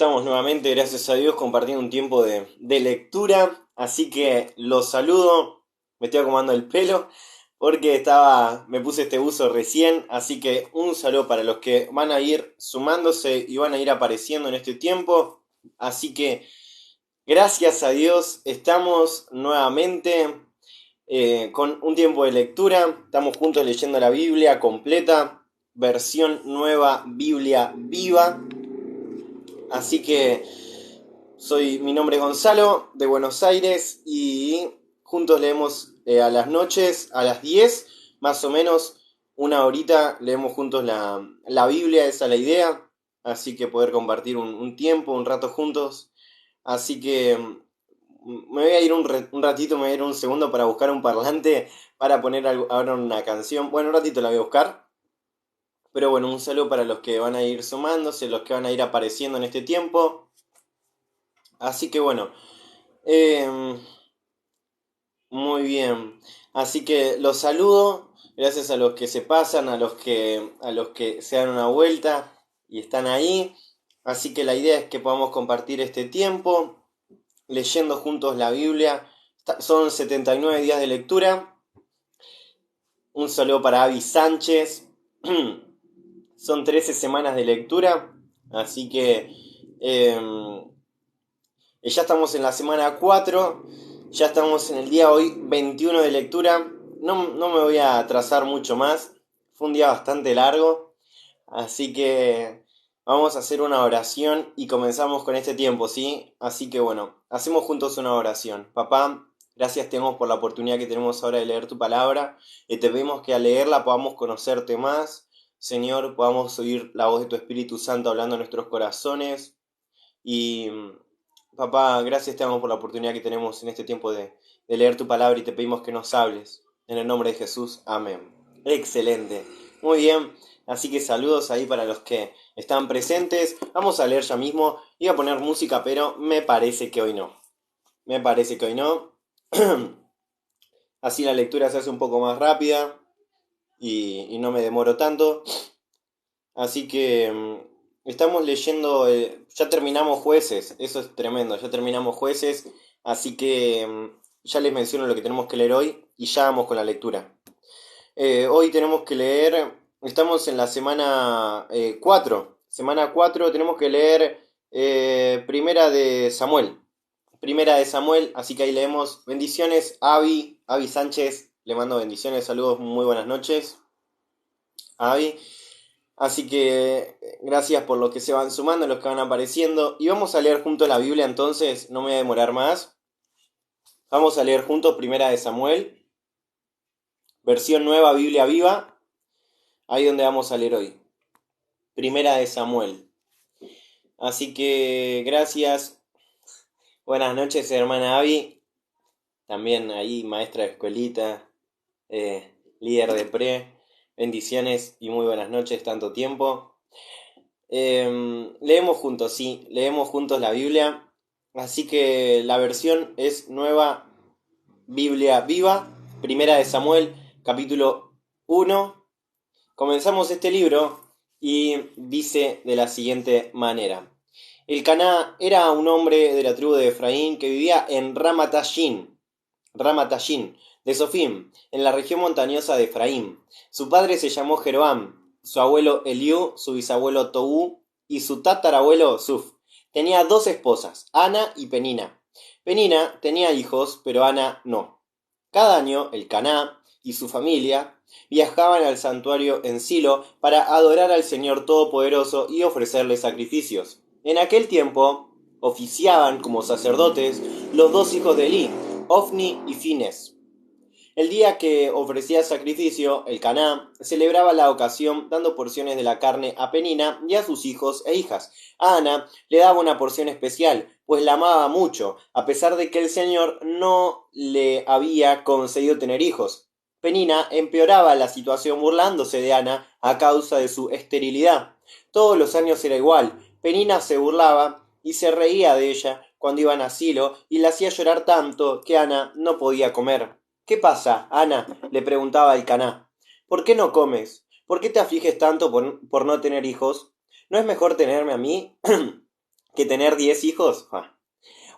estamos nuevamente, gracias a Dios, compartiendo un tiempo de lectura. Así que los saludo. Me estoy acomodando el pelo porque me puse este buzo recién. Así que un saludo para los que van a ir sumándose y van a ir apareciendo en este tiempo. Así que gracias a Dios, estamos nuevamente con un tiempo de lectura. Estamos juntos leyendo la Biblia completa, versión nueva, Biblia viva. Así que mi nombre es Gonzalo, de Buenos Aires, y juntos leemos a las noches, a las 10 más o menos, una horita, leemos juntos la Biblia, esa es la idea. Así que poder compartir un tiempo, un rato juntos. Así que me voy a ir un ratito, me voy a ir un segundo para buscar un parlante para poner ahora una canción. Bueno, un ratito la voy a buscar. Pero bueno, un saludo para los que van a ir sumándose, los que van a ir apareciendo en este tiempo. Así que bueno, eh, muy bien. Así que los saludo. Gracias a los que se pasan, a los que se dan una vuelta y están ahí. Así que la idea es que podamos compartir este tiempo leyendo juntos la Biblia. Son 79 días de lectura. Un saludo para Avi Sánchez. Son 13 semanas de lectura. Así que ya estamos en la semana 4. Ya estamos en el día hoy 21 de lectura. No me voy a atrasar mucho más. Fue un día bastante largo. Así que vamos a hacer una oración y comenzamos con este tiempo, ¿sí? Así que bueno, hacemos juntos una oración. Papá, gracias te damos por la oportunidad que tenemos ahora de leer tu palabra. Y te pedimos que al leerla podamos conocerte más. Señor, podamos oír la voz de tu Espíritu Santo hablando en nuestros corazones. Y papá, gracias te damos por la oportunidad que tenemos en este tiempo de leer tu palabra y te pedimos que nos hables. En el nombre de Jesús, amén. Excelente. Muy bien. Así que saludos ahí para los que están presentes. Vamos a leer ya mismo. Iba a poner música, pero me parece que hoy no. Me parece que hoy no. Así la lectura se hace un poco más rápida y no me demoro tanto. Así que estamos leyendo, ya terminamos Jueces, eso es tremendo, ya terminamos Jueces, así que ya les menciono lo que tenemos que leer hoy y ya vamos con la lectura. Hoy tenemos que leer, estamos en la semana 4, semana 4 tenemos que leer Primera de Samuel, así que ahí leemos bendiciones, Avi Sánchez, le mando bendiciones, saludos, muy buenas noches, Avi. Así que gracias por los que se van sumando, los que van apareciendo. Y vamos a leer juntos la Biblia entonces, no me voy a demorar más. Vamos a leer juntos Primera de Samuel, versión nueva, Biblia viva. Ahí donde vamos a leer hoy. Primera de Samuel. Así que gracias. Buenas noches, hermana Avi. También ahí, maestra de escuelita, líder de pre. Bendiciones y muy buenas noches, tanto tiempo. Leemos juntos, sí, leemos juntos la Biblia. Así que la versión es nueva, Biblia viva, Primera de Samuel, capítulo 1. Comenzamos este libro y dice de la siguiente manera. Elcaná era un hombre de la tribu de Efraín que vivía en Ramatashín, de Sofim, en la región montañosa de Efraín. Su padre se llamó Jeroam, su abuelo Eliú, su bisabuelo Toú y su tatarabuelo Suf. Tenía dos esposas, Ana y Penina. Penina tenía hijos, pero Ana no. Cada año, Elcaná y su familia viajaban al santuario en Silo para adorar al Señor Todopoderoso y ofrecerle sacrificios. En aquel tiempo oficiaban como sacerdotes los dos hijos de Elí, Ofni y Fines. El día que ofrecía sacrificio, Elcaná celebraba la ocasión dando porciones de la carne a Penina y a sus hijos e hijas. A Ana le daba una porción especial, pues la amaba mucho, a pesar de que el Señor no le había concedido tener hijos. Penina empeoraba la situación burlándose de Ana a causa de su esterilidad. Todos los años era igual. Penina se burlaba y se reía de ella cuando iban a Silo y la hacía llorar tanto que Ana no podía comer. ¿Qué pasa, Ana? Le preguntaba Elcaná. ¿Por qué no comes? ¿Por qué te afliges tanto por no tener hijos? ¿No es mejor tenerme a mí? que tener 10 hijos.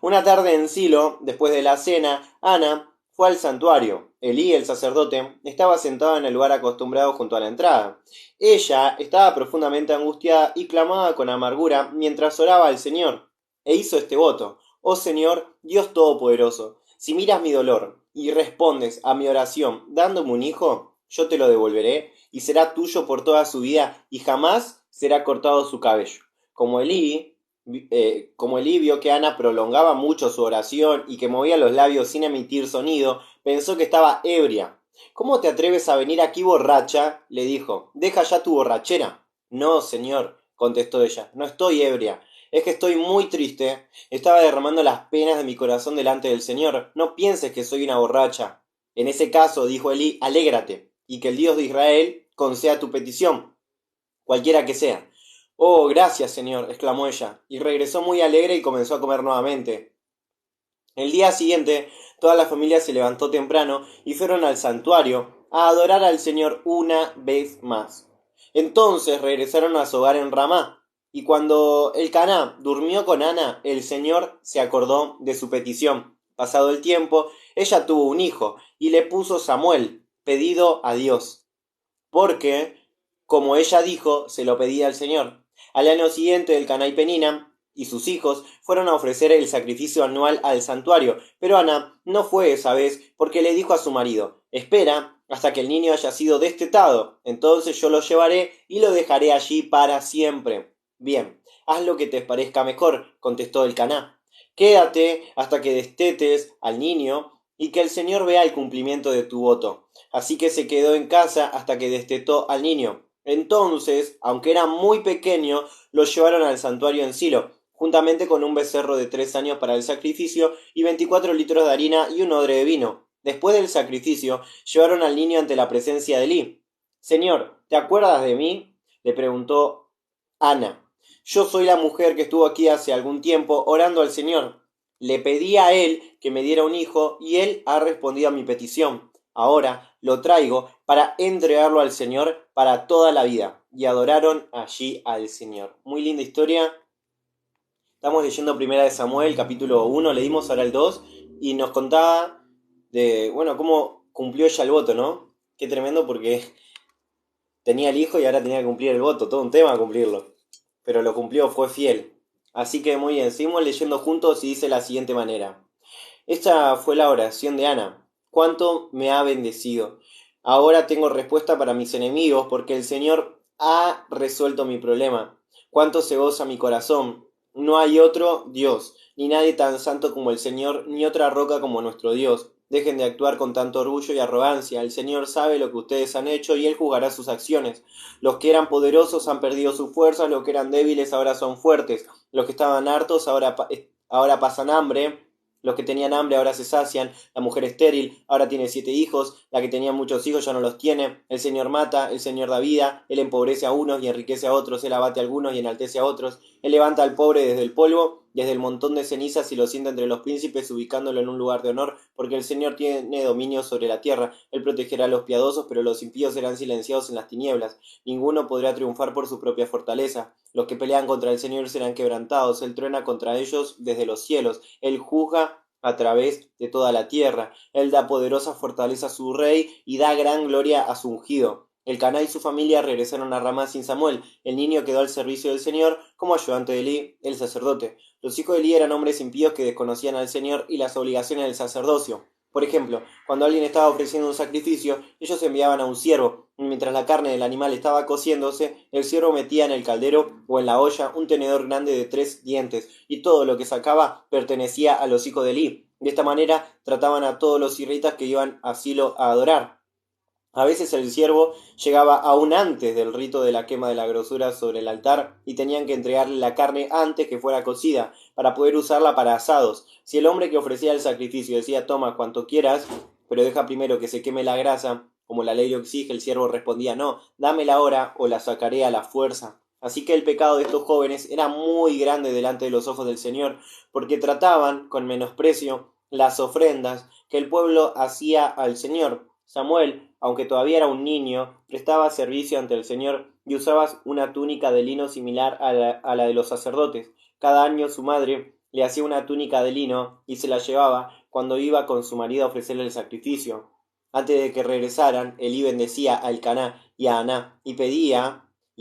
Una tarde en Silo, después de la cena, Ana fue al santuario. Elí, el sacerdote, estaba sentado en el lugar acostumbrado junto a la entrada. Ella estaba profundamente angustiada y clamaba con amargura mientras oraba al Señor. E hizo este voto: Oh Señor, Dios Todopoderoso, si miras mi dolor y respondes a mi oración dándome un hijo, yo te lo devolveré y será tuyo por toda su vida y jamás será cortado su cabello. Como Elí vio que Ana prolongaba mucho su oración y que movía los labios sin emitir sonido, pensó que estaba ebria. ¿Cómo te atreves a venir aquí borracha? Le dijo. Deja ya tu borrachera. No, señor, contestó ella, no estoy ebria. Es que estoy muy triste. Estaba derramando las penas de mi corazón delante del Señor. No pienses que soy una borracha. En ese caso, dijo Elí, alégrate, y que el Dios de Israel conceda tu petición, cualquiera que sea. Oh, gracias, señor, exclamó ella, y regresó muy alegre y comenzó a comer nuevamente. El día siguiente, toda la familia se levantó temprano y fueron al santuario a adorar al Señor una vez más. Entonces regresaron a su hogar en Ramá, y cuando Elcaná durmió con Ana, el Señor se acordó de su petición. Pasado el tiempo, ella tuvo un hijo, y le puso Samuel, pedido a Dios, porque, como ella dijo, se lo pedía al Señor. Al año siguiente, Elcaná y Penina y sus hijos fueron a ofrecer el sacrificio anual al santuario, pero Ana no fue esa vez porque le dijo a su marido: Espera hasta que el niño haya sido destetado, entonces yo lo llevaré y lo dejaré allí para siempre. Bien, haz lo que te parezca mejor, contestó Elcaná. Quédate hasta que destetes al niño y que el Señor vea el cumplimiento de tu voto. Así que se quedó en casa hasta que destetó al niño. Entonces, aunque era muy pequeño, lo llevaron al santuario en Silo, juntamente con un becerro de 3 años para el sacrificio y 24 litros de harina y un odre de vino. Después del sacrificio, llevaron al niño ante la presencia de Elí. Señor, ¿te acuerdas de mí? Le preguntó Ana. Yo soy la mujer que estuvo aquí hace algún tiempo orando al Señor. Le pedí a él que me diera un hijo y él ha respondido a mi petición. Ahora lo traigo para entregarlo al Señor para toda la vida. Y adoraron allí al Señor. Muy linda historia. Estamos leyendo Primera de Samuel, capítulo 1, leímos ahora el 2, y nos contaba de, bueno, cómo cumplió ella el voto, ¿no? Qué tremendo porque tenía el hijo y ahora tenía que cumplir el voto, todo un tema cumplirlo. Pero lo cumplió, fue fiel. Así que muy bien, seguimos leyendo juntos y dice de la siguiente manera. Esta fue la oración de Ana. ¿Cuánto me ha bendecido? Ahora tengo respuesta para mis enemigos porque el Señor ha resuelto mi problema. Cuánto se goza mi corazón. No hay otro Dios, ni nadie tan santo como el Señor, ni otra roca como nuestro Dios. Dejen de actuar con tanto orgullo y arrogancia. El Señor sabe lo que ustedes han hecho y Él juzgará sus acciones. Los que eran poderosos han perdido su fuerza, los que eran débiles ahora son fuertes. Los que estaban hartos ahora pasan hambre. Los que tenían hambre ahora se sacian, la mujer estéril ahora tiene 7 hijos, la que tenía muchos hijos ya no los tiene, el Señor mata, el Señor da vida, Él empobrece a unos y enriquece a otros, Él abate a algunos y enaltece a otros, Él levanta al pobre desde el polvo, desde el montón de cenizas y lo sienta entre los príncipes, ubicándolo en un lugar de honor, porque el Señor tiene dominio sobre la tierra, Él protegerá a los piadosos, pero los impíos serán silenciados en las tinieblas, ninguno podrá triunfar por su propia fortaleza, los que pelean contra el Señor serán quebrantados, Él truena contra ellos desde los cielos, Él juzga a través de toda la tierra. Él da poderosa fortaleza a su rey y da gran gloria a su ungido. Elcaná y su familia regresaron a Ramá sin Samuel. El niño quedó al servicio del Señor como ayudante de Elí, el sacerdote. Los hijos de Elí eran hombres impíos que desconocían al Señor y las obligaciones del sacerdocio. Por ejemplo, cuando alguien estaba ofreciendo un sacrificio, ellos enviaban a un siervo, y mientras la carne del animal estaba cociéndose, el siervo metía en el caldero o en la olla un tenedor grande de 3 dientes, y todo lo que sacaba pertenecía a los hijos de Elí. De esta manera trataban a todos los israelitas que iban a Silo a adorar. A veces el siervo llegaba aún antes del rito de la quema de la grosura sobre el altar y tenían que entregarle la carne antes que fuera cocida, para poder usarla para asados. Si el hombre que ofrecía el sacrificio decía toma cuanto quieras, pero deja primero que se queme la grasa, como la ley lo exige, el siervo respondía no, dámela ahora o la sacaré a la fuerza. Así que el pecado de estos jóvenes era muy grande delante de los ojos del Señor, porque trataban con menosprecio las ofrendas que el pueblo hacía al Señor. Samuel, aunque todavía era un niño, prestaba servicio ante el Señor y usaba una túnica de lino similar a la de los sacerdotes. Cada año su madre le hacía una túnica de lino y se la llevaba cuando iba con su marido a ofrecerle el sacrificio. Antes de que regresaran, Elí bendecía a Elcaná y a Aná y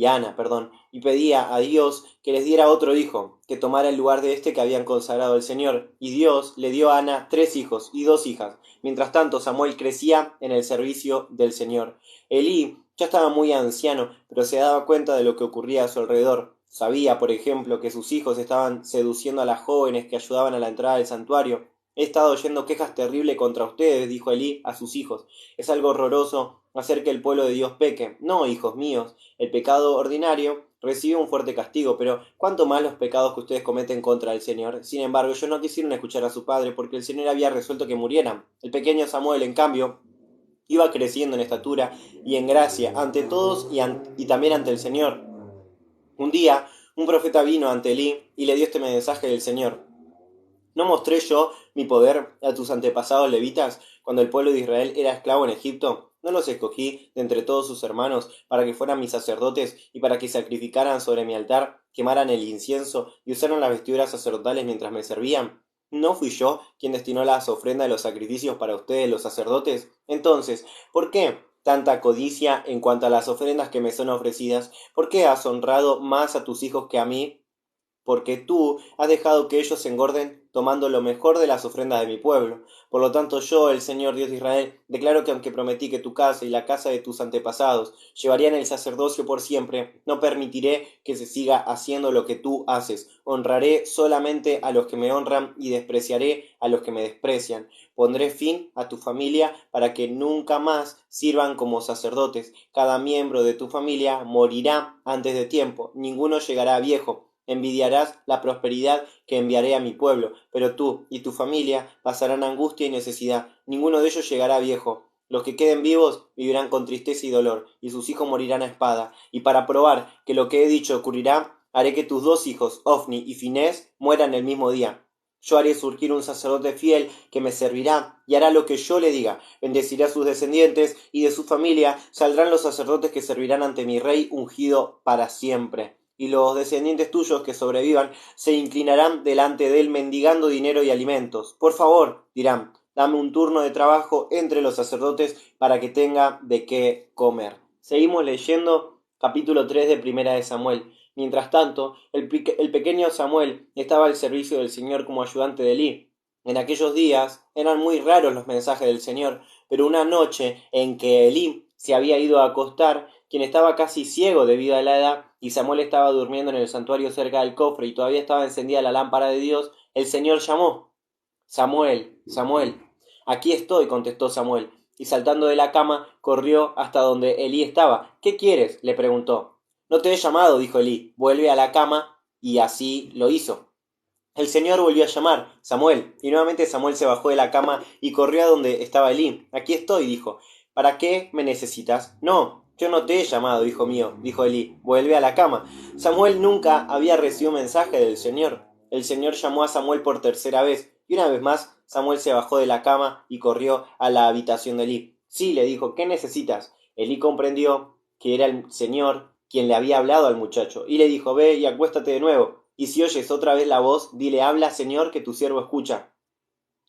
a Ana, perdón, y pedía a Dios que les diera otro hijo, que tomara el lugar de este que habían consagrado al Señor. Y Dios le dio a Ana 3 hijos y 2 hijas. Mientras tanto, Samuel crecía en el servicio del Señor. Elí ya estaba muy anciano, pero se daba cuenta de lo que ocurría a su alrededor. Sabía, por ejemplo, que sus hijos estaban seduciendo a las jóvenes que ayudaban a la entrada del santuario. He estado oyendo quejas terribles contra ustedes, dijo Elí a sus hijos. Es algo horroroso hacer que el pueblo de Dios peque. No, hijos míos, el pecado ordinario recibe un fuerte castigo, pero cuánto más los pecados que ustedes cometen contra el Señor. Sin embargo, ellos no quisieron escuchar a su padre porque el Señor había resuelto que murieran. El pequeño Samuel, en cambio, iba creciendo en estatura y en gracia ante todos y también ante el Señor. Un día, un profeta vino ante Elí y le dio este mensaje del Señor. ¿No mostré yo mi poder a tus antepasados levitas cuando el pueblo de Israel era esclavo en Egipto? ¿No los escogí de entre todos sus hermanos para que fueran mis sacerdotes y para que sacrificaran sobre mi altar, quemaran el incienso y usaran las vestiduras sacerdotales mientras me servían? ¿No fui yo quien destinó las ofrendas de los sacrificios para ustedes los sacerdotes? Entonces, ¿por qué tanta codicia en cuanto a las ofrendas que me son ofrecidas? ¿Por qué has honrado más a tus hijos que a mí? Porque tú has dejado que ellos se engorden tomando lo mejor de las ofrendas de mi pueblo. Por lo tanto yo, el Señor Dios de Israel, declaro que aunque prometí que tu casa y la casa de tus antepasados llevarían el sacerdocio por siempre, no permitiré que se siga haciendo lo que tú haces. Honraré solamente a los que me honran y despreciaré a los que me desprecian. Pondré fin a tu familia para que nunca más sirvan como sacerdotes. Cada miembro de tu familia morirá antes de tiempo. Ninguno llegará viejo. Envidiarás la prosperidad que enviaré a mi pueblo, pero tú y tu familia pasarán angustia y necesidad. Ninguno de ellos llegará viejo. Los que queden vivos vivirán con tristeza y dolor, y sus hijos morirán a espada. Y para probar que lo que he dicho ocurrirá, haré que tus 2 hijos, Ofni y Finés, mueran el mismo día. Yo haré surgir un sacerdote fiel que me servirá y hará lo que yo le diga. Bendeciré a sus descendientes y de su familia saldrán los sacerdotes que servirán ante mi rey ungido para siempre. Y los descendientes tuyos que sobrevivan se inclinarán delante de él mendigando dinero y alimentos. Por favor, dirán, dame un turno de trabajo entre los sacerdotes para que tenga de qué comer. Seguimos leyendo capítulo 3 de Primera de Samuel. Mientras tanto, el pequeño Samuel estaba al servicio del Señor como ayudante de Elí. En aquellos días eran muy raros los mensajes del Señor, pero una noche en que Elí se había ido a acostar, quien estaba casi ciego debido a la edad, y Samuel estaba durmiendo en el santuario cerca del cofre y todavía estaba encendida la lámpara de Dios, el Señor llamó. Samuel, Samuel. Aquí estoy, contestó Samuel, y saltando de la cama corrió hasta donde Elí estaba. ¿Qué quieres? Le preguntó. No te he llamado, dijo Elí. Vuelve a la cama, y así lo hizo. El Señor volvió a llamar, Samuel, y nuevamente Samuel se bajó de la cama y corrió a donde estaba Elí. Aquí estoy, dijo. ¿Para qué me necesitas? No, yo no te he llamado, hijo mío, dijo Elí. Vuelve a la cama. Samuel nunca había recibido mensaje del Señor. El Señor llamó a Samuel por tercera vez, y una vez más Samuel se bajó de la cama y corrió a la habitación de Elí. Sí, le dijo, ¿qué necesitas? Elí comprendió que era el Señor quien le había hablado al muchacho, y le dijo, ve y acuéstate de nuevo. Y si oyes otra vez la voz, dile, habla, Señor, que tu siervo escucha.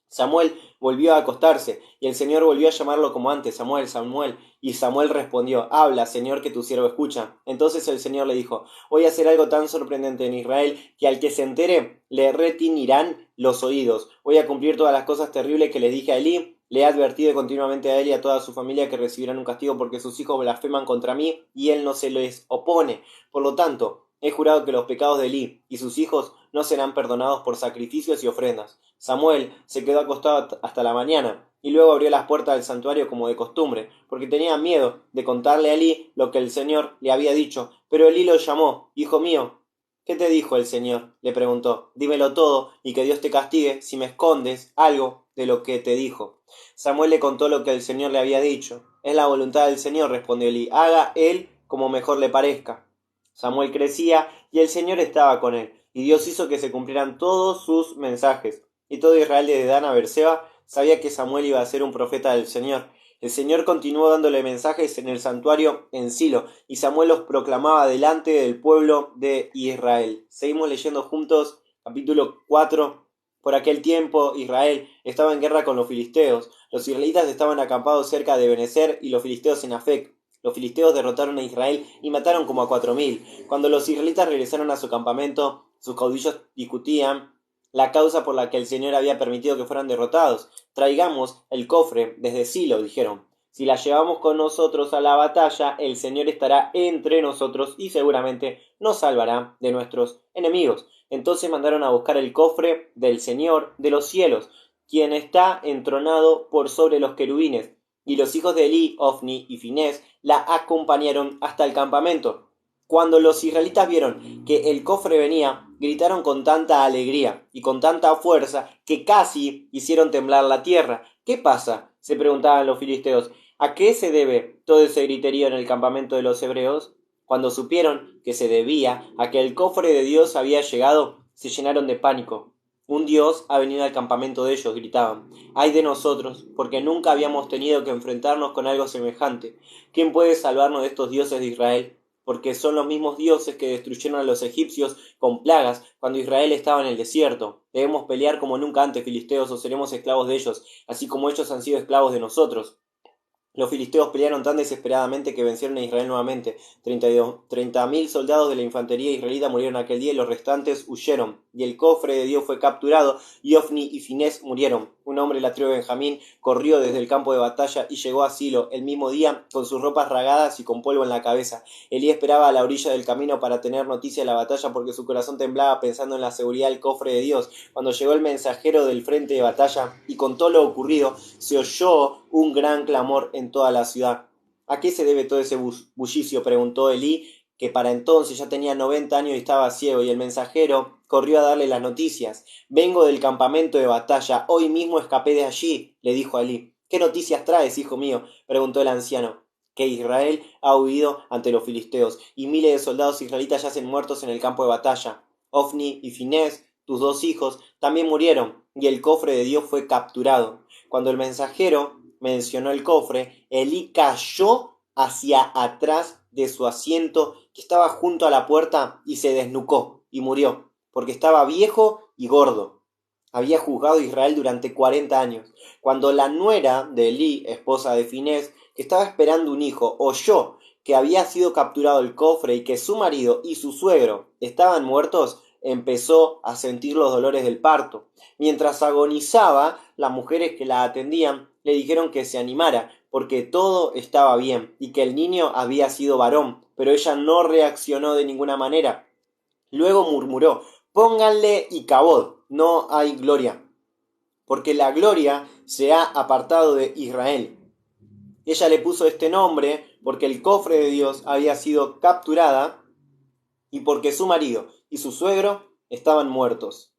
Samuel volvió a acostarse, y el Señor volvió a llamarlo como antes, Samuel, Samuel. Y Samuel respondió, habla, Señor, que tu siervo escucha. Entonces el Señor le dijo, voy a hacer algo tan sorprendente en Israel, que al que se entere le retinirán los oídos. Voy a cumplir todas las cosas terribles que le dije a Elí. Le he advertido continuamente a él y a toda su familia que recibirán un castigo porque sus hijos blasfeman contra mí, y él no se les opone. Por lo tanto, he jurado que los pecados de Elí y sus hijos no serán perdonados por sacrificios y ofrendas. Samuel se quedó acostado hasta la mañana, y luego abrió las puertas del santuario como de costumbre, porque tenía miedo de contarle a Elí lo que el Señor le había dicho. Pero Elí lo llamó, hijo mío. ¿Qué te dijo el Señor? Le preguntó. Dímelo todo, y que Dios te castigue si me escondes algo de lo que te dijo. Samuel le contó lo que el Señor le había dicho. Es la voluntad del Señor, respondió Elí. Haga él como mejor le parezca. Samuel crecía, y el Señor estaba con él, y Dios hizo que se cumplieran todos sus mensajes. Y todo Israel desde Dan a Berseba sabía que Samuel iba a ser un profeta del Señor. El Señor continuó dándole mensajes en el santuario en Silo, y Samuel los proclamaba delante del pueblo de Israel. Seguimos leyendo juntos Capítulo 4. Por aquel tiempo Israel estaba en guerra con los filisteos. Los israelitas estaban acampados cerca de Ebenezer y los filisteos en Afec. Los filisteos derrotaron a Israel y mataron como a 4000. Cuando los israelitas regresaron a su campamento, sus caudillos discutían la causa por la que el Señor había permitido que fueran derrotados. Traigamos el cofre desde Silo, dijeron. Si la llevamos con nosotros a la batalla, el Señor estará entre nosotros y seguramente nos salvará de nuestros enemigos. Entonces mandaron a buscar el cofre del Señor de los cielos, quien está entronado por sobre los querubines. Y los hijos de Elí, Ofni y Finés la acompañaron hasta el campamento. Cuando los israelitas vieron que el cofre venía, gritaron con tanta alegría y con tanta fuerza que casi hicieron temblar la tierra. ¿Qué pasa?, se preguntaban los filisteos. ¿A qué se debe todo ese griterío en el campamento de los hebreos? Cuando supieron que se debía a que el cofre de Dios había llegado, se llenaron de pánico. Un Dios ha venido al campamento de ellos, gritaban. ¡Ay de nosotros! Porque nunca habíamos tenido que enfrentarnos con algo semejante. ¿Quién puede salvarnos de estos dioses de Israel? Porque son los mismos dioses que destruyeron a los egipcios con plagas cuando Israel estaba en el desierto. Debemos pelear como nunca antes, filisteos, o seremos esclavos de ellos, así como ellos han sido esclavos de nosotros. Los filisteos pelearon tan desesperadamente que vencieron a Israel nuevamente. 30.000 soldados de la infantería israelita murieron aquel día y los restantes huyeron. Y el cofre de Dios fue capturado y Ofni y Finés murieron. Un hombre de la tribu de Benjamín corrió desde el campo de batalla y llegó a Silo el mismo día con sus ropas ragadas y con polvo en la cabeza. Elí esperaba a la orilla del camino para tener noticia de la batalla porque su corazón temblaba pensando en la seguridad del cofre de Dios. Cuando llegó el mensajero del frente de batalla y contó lo ocurrido, se oyó un gran clamor en toda la ciudad. ¿A qué se debe todo ese bullicio?, preguntó Elí, que para entonces ya tenía 90 años y estaba ciego, y el mensajero corrió a darle las noticias. Vengo del campamento de batalla, hoy mismo escapé de allí, le dijo a Elí. ¿Qué noticias traes, hijo mío?, preguntó el anciano. Que Israel ha huido ante los filisteos, y miles de soldados israelitas yacen muertos en el campo de batalla. Ofni y Finés, tus 2 hijos, también murieron, y el cofre de Dios fue capturado. Cuando el mensajero mencionó el cofre, Elí cayó hacia atrás de su asiento que estaba junto a la puerta y se desnucó y murió, porque estaba viejo y gordo. Había juzgado a Israel durante 40 años. Cuando la nuera de Elí, esposa de Finés, que estaba esperando un hijo, oyó que había sido capturado el cofre y que su marido y su suegro estaban muertos, empezó a sentir los dolores del parto. Mientras agonizaba, las mujeres que la atendían le dijeron que se animara, porque todo estaba bien y que el niño había sido varón, pero ella no reaccionó de ninguna manera. Luego murmuró: pónganle Icabod, no hay gloria, porque la gloria se ha apartado de Israel. Ella le puso este nombre porque el cofre de Dios había sido capturada y porque su marido y su suegro estaban muertos.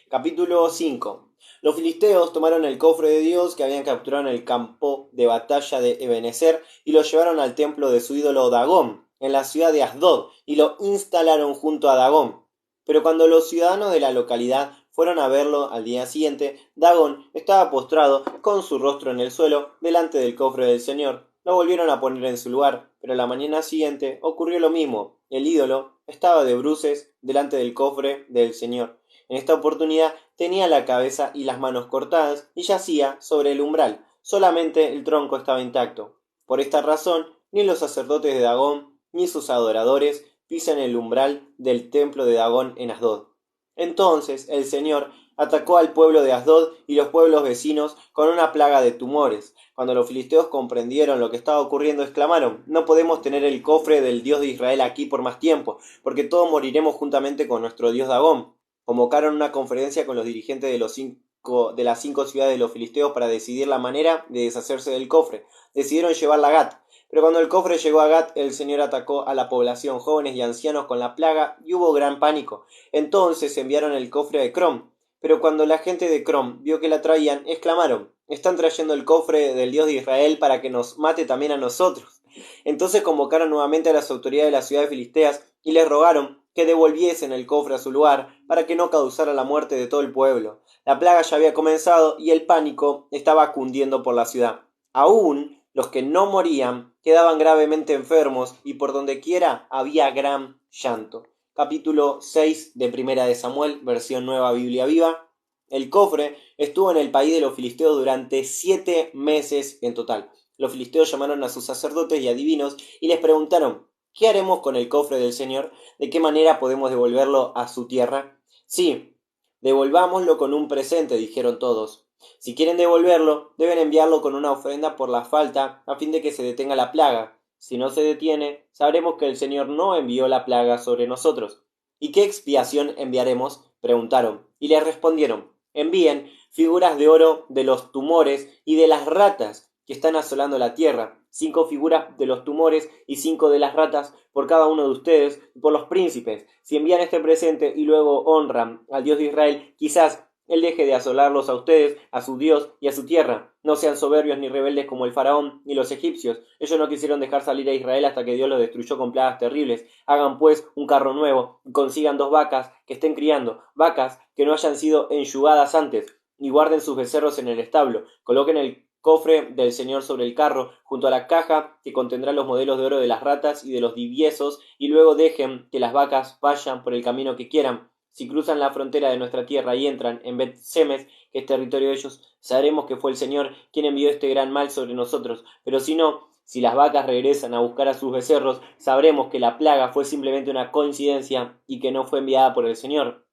Capítulo 5. Los filisteos tomaron el cofre de Dios que habían capturado en el campo de batalla de Ebenezer y lo llevaron al templo de su ídolo Dagón, en la ciudad de Asdod, y lo instalaron junto a Dagón. Pero cuando los ciudadanos de la localidad fueron a verlo al día siguiente, Dagón estaba postrado con su rostro en el suelo delante del cofre del Señor. Lo volvieron a poner en su lugar, pero la mañana siguiente ocurrió lo mismo. El ídolo estaba de bruces delante del cofre del Señor. En esta oportunidad tenía la cabeza y las manos cortadas y yacía sobre el umbral. Solamente el tronco estaba intacto. Por esta razón, ni los sacerdotes de Dagón ni sus adoradores pisan el umbral del templo de Dagón en Asdod. Entonces el Señor atacó al pueblo de Asdod y los pueblos vecinos con una plaga de tumores. Cuando los filisteos comprendieron lo que estaba ocurriendo, exclamaron: no podemos tener el cofre del Dios de Israel aquí por más tiempo, porque todos moriremos juntamente con nuestro Dios Dagón. Convocaron una conferencia con los dirigentes de las 5 ciudades de los filisteos para decidir la manera de deshacerse del cofre. Decidieron llevarla a Gat. Pero cuando el cofre llegó a Gat, el Señor atacó a la población, jóvenes y ancianos, con la plaga, y hubo gran pánico. Entonces enviaron el cofre a Ecrón. Pero cuando la gente de Ecrón vio que la traían, exclamaron: están trayendo el cofre del Dios de Israel para que nos mate también a nosotros. Entonces convocaron nuevamente a las autoridades de las ciudades filisteas y les rogaron que devolviesen el cofre a su lugar para que no causara la muerte de todo el pueblo. La plaga ya había comenzado y el pánico estaba cundiendo por la ciudad. Aún los que no morían quedaban gravemente enfermos y por donde quiera había gran llanto. capítulo 6 de Primera de Samuel, versión Nueva Biblia Viva. El cofre estuvo en el país de los filisteos durante 7 meses en total. Los filisteos llamaron a sus sacerdotes y adivinos y les preguntaron: ¿qué haremos con el cofre del Señor? ¿De qué manera podemos devolverlo a su tierra? Sí, devolvámoslo con un presente, dijeron todos. Si quieren devolverlo, deben enviarlo con una ofrenda por la falta, a fin de que se detenga la plaga. Si no se detiene, sabremos que el Señor no envió la plaga sobre nosotros. ¿Y qué expiación enviaremos? Preguntaron, y les respondieron: envíen figuras de oro de los tumores y de las ratas que están asolando la tierra, 5 figuras de los tumores y 5 de las ratas por cada uno de ustedes y por los príncipes. Si envían este presente y luego honran al Dios de Israel, quizás él deje de asolarlos a ustedes, a su Dios y a su tierra. No sean soberbios ni rebeldes como el faraón ni los egipcios. Ellos no quisieron dejar salir a Israel hasta que Dios los destruyó con plagas terribles. Hagan pues un carro nuevo y consigan 2 vacas que estén criando, vacas que no hayan sido enjugadas antes, y guarden sus becerros en el establo. Coloquen el cofre del Señor sobre el carro, junto a la caja que contendrá los modelos de oro de las ratas y de los diviesos, y luego dejen que las vacas vayan por el camino que quieran. Si cruzan la frontera de nuestra tierra y entran en Bet-Semes, que es territorio de ellos, sabremos que fue el Señor quien envió este gran mal sobre nosotros. Pero si no, si las vacas regresan a buscar a sus becerros, sabremos que la plaga fue simplemente una coincidencia y que no fue enviada por el Señor.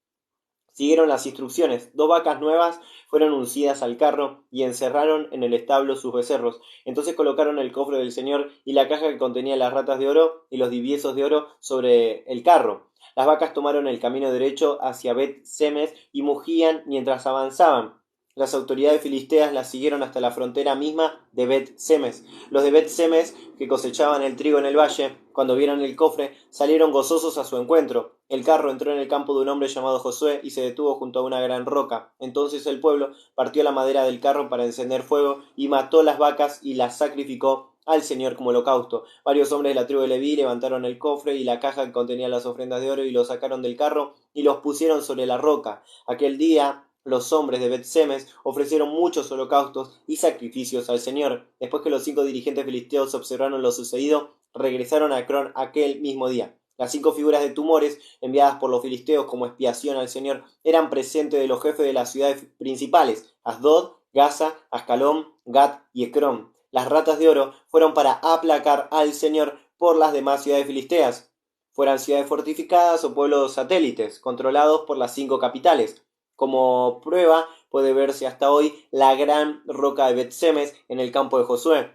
Siguieron las instrucciones. 2 vacas nuevas fueron uncidas al carro y encerraron en el establo sus becerros. Entonces colocaron el cofre del Señor y la caja que contenía las ratas de oro y los diviesos de oro sobre el carro. Las vacas tomaron el camino derecho hacia Bet-Semes y mugían mientras avanzaban. Las autoridades filisteas las siguieron hasta la frontera misma de Bet-Semes. Los de Bet-Semes, que cosechaban el trigo en el valle, cuando vieron el cofre, salieron gozosos a su encuentro. El carro entró en el campo de un hombre llamado Josué y se detuvo junto a una gran roca. Entonces el pueblo partió la madera del carro para encender fuego y mató las vacas y las sacrificó al Señor como holocausto. Varios hombres de la tribu de Leví levantaron el cofre y la caja que contenía las ofrendas de oro y lo sacaron del carro y los pusieron sobre la roca. Aquel día los hombres de Bet-Semes ofrecieron muchos holocaustos y sacrificios al Señor. Después que los 5 dirigentes filisteos observaron lo sucedido, regresaron a Ecrón aquel mismo día. Las 5 figuras de tumores enviadas por los filisteos como expiación al Señor eran presente de los jefes de las ciudades principales: Asdod, Gaza, Ascalón, Gat y Ecrón. Las ratas de oro fueron para aplacar al Señor por las demás ciudades filisteas, fueran ciudades fortificadas o pueblos satélites, controlados por las 5 capitales. Como prueba puede verse hasta hoy la gran roca de Bet-Semes en el campo de Josué.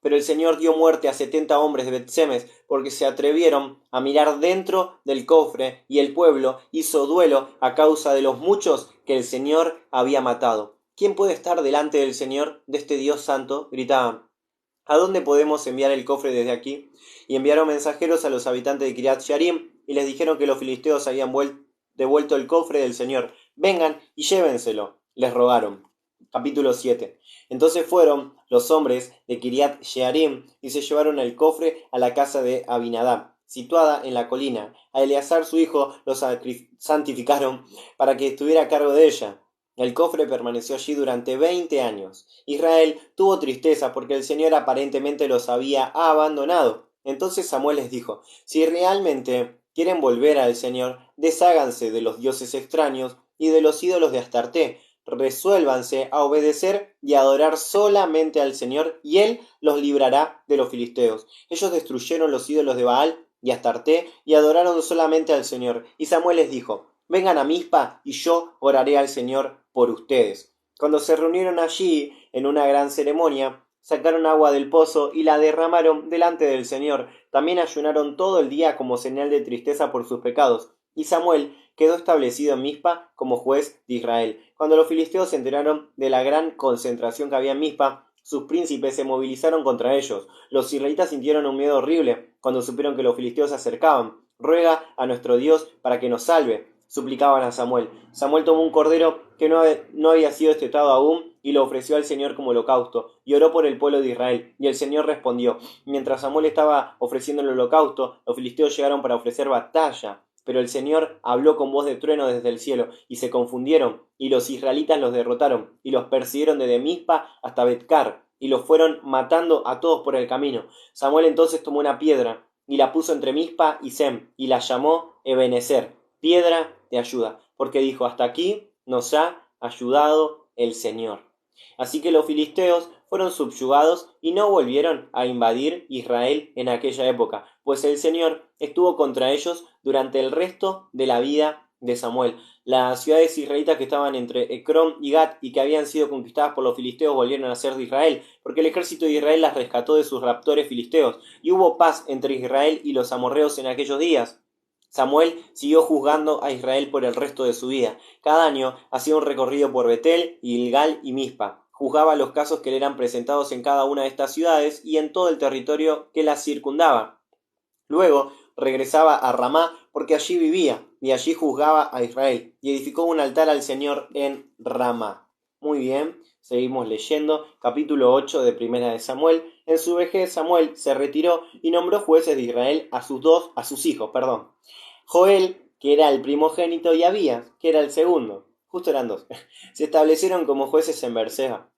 Pero el Señor dio muerte a 70 hombres de Bet-Semes porque se atrevieron a mirar dentro del cofre, y el pueblo hizo duelo a causa de los muchos que el Señor había matado. ¿Quién puede estar delante del Señor, de este Dios santo?, gritaban. ¿A dónde podemos enviar el cofre desde aquí? Y enviaron mensajeros a los habitantes de Kiriat Jearim y les dijeron que los filisteos habían devuelto el cofre del Señor. Vengan y llévenselo, les rogaron. Capítulo 7. Entonces fueron los hombres de Kiriat Jearim y se llevaron el cofre a la casa de Abinadab, situada en la colina. A Eleazar su hijo lo santificaron para que estuviera a cargo de ella. El cofre permaneció allí durante 20 años. Israel tuvo tristeza porque el Señor aparentemente los había abandonado. Entonces Samuel les dijo: si realmente quieren volver al Señor, desháganse de los dioses extraños y de los ídolos de Astarté. Resuélvanse a obedecer y adorar solamente al Señor, y Él los librará de los filisteos. Ellos destruyeron los ídolos de Baal y Astarté y adoraron solamente al Señor. Y Samuel les dijo: vengan a Mizpa y yo oraré al Señor por ustedes. Cuando se reunieron allí en una gran ceremonia, sacaron agua del pozo y la derramaron delante del Señor. También ayunaron todo el día como señal de tristeza por sus pecados. Y Samuel quedó establecido en Mizpa como juez de Israel. Cuando los filisteos se enteraron de la gran concentración que había en Mizpa, sus príncipes se movilizaron contra ellos. Los israelitas sintieron un miedo horrible cuando supieron que los filisteos se acercaban. Ruega a nuestro Dios para que nos salve, suplicaban a Samuel. Samuel tomó un cordero que no había sido destetado aún y lo ofreció al Señor como holocausto, y oró por el pueblo de Israel. Y el Señor respondió. Mientras Samuel estaba ofreciendo el holocausto, los filisteos llegaron para ofrecer batalla. Pero el Señor habló con voz de trueno desde el cielo, y se confundieron, y los israelitas los derrotaron, y los persiguieron desde Mizpa hasta Betcar, y los fueron matando a todos por el camino. Samuel entonces tomó una piedra, y la puso entre Mizpa y Sem, y la llamó Ebenezer, piedra de ayuda, porque dijo, hasta aquí nos ha ayudado el Señor. Así que los filisteos fueron subyugados y no volvieron a invadir Israel en aquella época, pues el Señor estuvo contra ellos durante el resto de la vida de Samuel. Las ciudades israelitas que estaban entre Ecrón y Gat y que habían sido conquistadas por los filisteos volvieron a ser de Israel, porque el ejército de Israel las rescató de sus raptores filisteos, y hubo paz entre Israel y los amorreos en aquellos días. Samuel siguió juzgando a Israel por el resto de su vida. Cada año hacía un recorrido por Betel, Gilgal y Mizpa. Juzgaba los casos que le eran presentados en cada una de estas ciudades y en todo el territorio que las circundaba. Luego regresaba a Ramá porque allí vivía y allí juzgaba a Israel y edificó un altar al Señor en Ramá. Muy bien, seguimos leyendo. Capítulo 8 de Primera de Samuel. En su vejez Samuel se retiró y nombró jueces de Israel a sus hijos. Joel, que era el primogénito, y Abías, que era el segundo. Justo eran dos. Se establecieron como jueces en Berseba.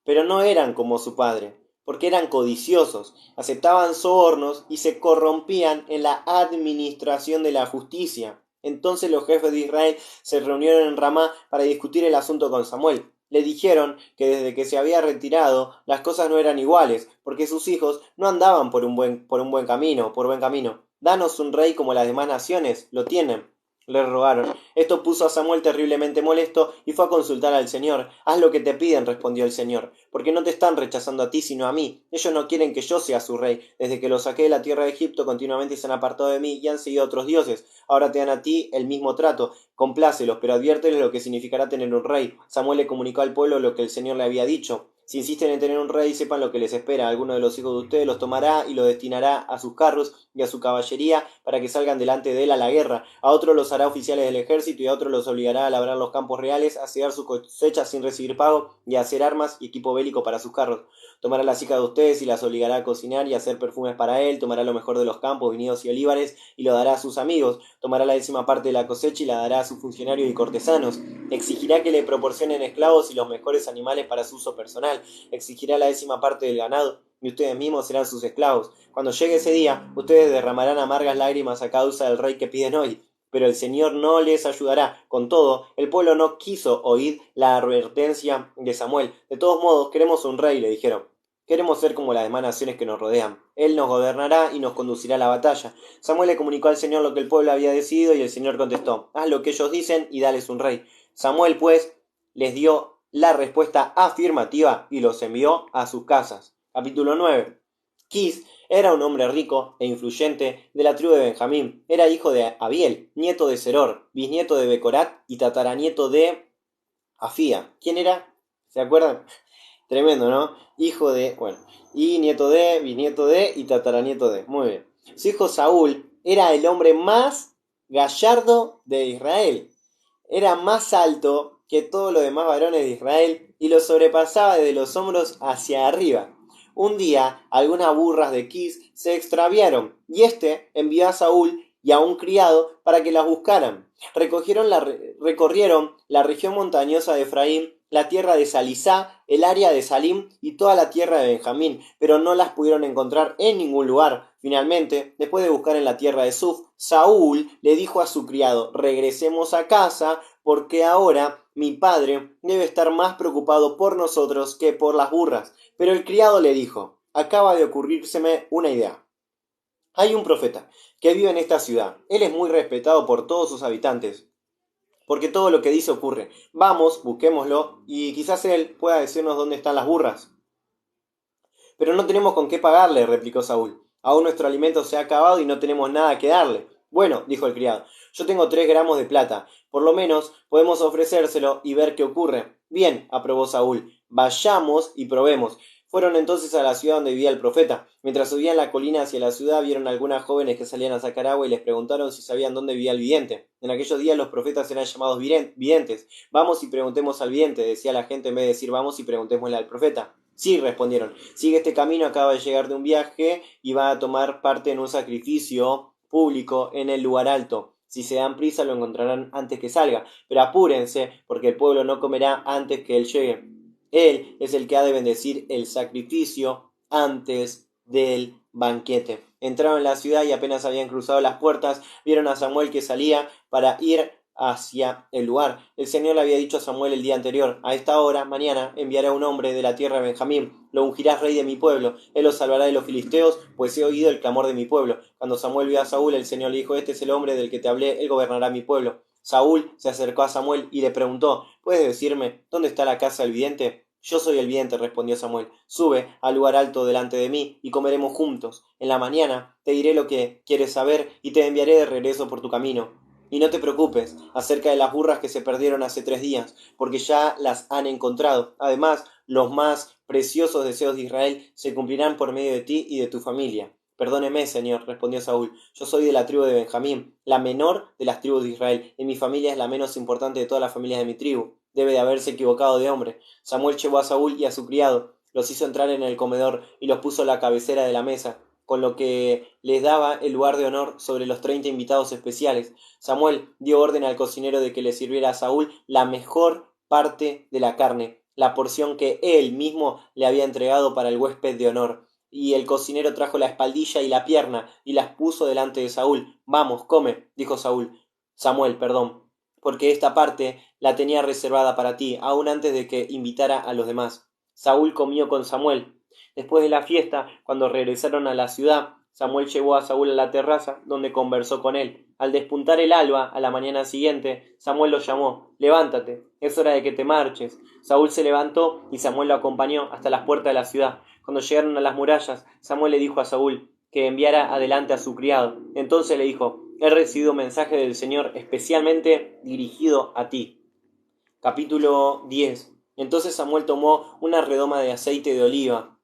Pero no eran como su padre, porque eran codiciosos, aceptaban sobornos y se corrompían en la administración de la justicia. Entonces los jefes de Israel se reunieron en Ramá para discutir el asunto con Samuel. Le dijeron que desde que se había retirado las cosas no eran iguales, porque sus hijos no andaban por buen camino. Danos un rey como las demás naciones lo tienen, le rogaron. Esto puso a Samuel terriblemente molesto y fue a consultar al Señor. Haz lo que te piden, respondió el Señor, porque no te están rechazando a ti sino a mí. Ellos no quieren que yo sea su rey. Desde que los saqué de la tierra de Egipto continuamente se han apartado de mí y han seguido a otros dioses. Ahora te dan a ti el mismo trato. Complácelos, pero adviérteles lo que significará tener un rey. Samuel le comunicó al pueblo lo que el Señor le había dicho. Si insisten en tener un rey, sepan lo que les espera. Alguno de los hijos de ustedes los tomará y los destinará a sus carros y a su caballería para que salgan delante de él a la guerra. A otros los hará oficiales del ejército y a otros los obligará a labrar los campos reales, a cegar sus cosechas sin recibir pago y a hacer armas y equipo bélico para sus carros. Tomará las hijas de ustedes y las obligará a cocinar y a hacer perfumes para él. Tomará lo mejor de los campos, viñedos y olivares y lo dará a sus amigos. Tomará la 10ª parte de la cosecha y la dará a sus funcionarios y cortesanos. Exigirá que le proporcionen esclavos y los mejores animales para su uso personal. Exigirá la 10ª parte del ganado y ustedes mismos serán sus esclavos. Cuando llegue ese día, ustedes derramarán amargas lágrimas a causa del rey que piden hoy, pero el Señor no les ayudará. Con todo, el pueblo no quiso oír la advertencia de Samuel. De todos modos, queremos un rey, le dijeron. Queremos ser como las demás naciones que nos rodean. Él nos gobernará y nos conducirá a la batalla. Samuel le comunicó al Señor lo que el pueblo había decidido y el Señor contestó, haz lo que ellos dicen y dales un rey. Samuel, pues, les dio la respuesta afirmativa y los envió a sus casas. Capítulo 9. Quis era un hombre rico e influyente de la tribu de Benjamín. Era hijo de Abiel, nieto de Seror, bisnieto de Becorat y tataranieto de Afía. ¿Quién era? ¿Se acuerdan? Tremendo, ¿no? Y nieto de, bisnieto de y tataranieto de. Muy bien. Su hijo Saúl era el hombre más gallardo de Israel. Era más alto que todos los demás varones de Israel y lo sobrepasaba desde los hombros hacia arriba. Un día, algunas burras de Quis se extraviaron y éste envió a Saúl y a un criado para que las buscaran. Recorrieron la región montañosa de Efraín, la tierra de Salisá, el área de Salim y toda la tierra de Benjamín, pero no las pudieron encontrar en ningún lugar. Finalmente, después de buscar en la tierra de Suf, Saúl le dijo a su criado, regresemos a casa, porque ahora mi padre debe estar más preocupado por nosotros que por las burras. Pero el criado le dijo, acaba de ocurrírseme una idea. Hay un profeta que vive en esta ciudad. Él es muy respetado por todos sus habitantes, porque todo lo que dice ocurre. Vamos, busquémoslo, y quizás él pueda decirnos dónde están las burras. Pero no tenemos con qué pagarle, replicó Saúl. Aún nuestro alimento se ha acabado y no tenemos nada que darle. Bueno, dijo el criado, yo tengo 3 gramos de plata. Por lo menos podemos ofrecérselo y ver qué ocurre. Bien, aprobó Saúl, vayamos y probemos. Fueron entonces a la ciudad donde vivía el profeta. Mientras subían la colina hacia la ciudad, vieron algunas jóvenes que salían a sacar agua y les preguntaron si sabían dónde vivía el vidente. En aquellos días los profetas eran llamados videntes. Vamos y preguntemos al vidente, decía la gente en vez de decir vamos y preguntémosle al profeta. Sí, respondieron. Sigue este camino, acaba de llegar de un viaje y va a tomar parte en un sacrificio público en el lugar alto. Si se dan prisa lo encontrarán antes que salga, pero apúrense, porque el pueblo no comerá antes que él llegue. Él es el que ha de bendecir el sacrificio antes del banquete. Entraron en la ciudad y apenas habían cruzado las puertas, vieron a Samuel que salía para ir hacia el lugar. El Señor le había dicho a Samuel el día anterior: a esta hora, mañana, enviaré a un hombre de la tierra de Benjamín, lo ungirás rey de mi pueblo, él los salvará de los filisteos, pues he oído el clamor de mi pueblo. Cuando Samuel vio a Saúl, el Señor le dijo: este es el hombre del que te hablé, él gobernará mi pueblo. Saúl se acercó a Samuel y le preguntó: ¿puedes decirme dónde está la casa del vidente? Yo soy el vidente, respondió Samuel. Sube al lugar alto delante de mí y comeremos juntos. En la mañana te diré lo que quieres saber y te enviaré de regreso por tu camino. Y no te preocupes acerca de las burras que se perdieron hace 3 días, porque ya las han encontrado. Además, los más preciosos deseos de Israel se cumplirán por medio de ti y de tu familia. Perdóneme, señor, respondió Saúl. Yo soy de la tribu de Benjamín, la menor de las tribus de Israel, y mi familia es la menos importante de todas las familias de mi tribu. Debe de haberse equivocado de hombre. Samuel llevó a Saúl y a su criado, los hizo entrar en el comedor y los puso a la cabecera de la mesa, con lo que les daba el lugar de honor sobre los 30 invitados especiales. Samuel dio orden al cocinero de que le sirviera a Saúl la mejor parte de la carne, la porción que él mismo le había entregado para el huésped de honor. Y el cocinero trajo la espaldilla y la pierna y las puso delante de Saúl. Vamos, come, dijo Samuel, porque esta parte la tenía reservada para ti, aun antes de que invitara a los demás. Saúl comió con Samuel. Después de la fiesta, cuando regresaron a la ciudad, Samuel llevó a Saúl a la terraza, donde conversó con él. Al despuntar el alba, a la mañana siguiente, Samuel lo llamó: levántate, es hora de que te marches. Saúl se levantó y Samuel lo acompañó hasta las puertas de la ciudad. Cuando llegaron a las murallas, Samuel le dijo a Saúl que enviara adelante a su criado. Entonces le dijo: he recibido un mensaje del Señor especialmente dirigido a ti. Capítulo 10. Entonces Samuel tomó una redoma de aceite de oliva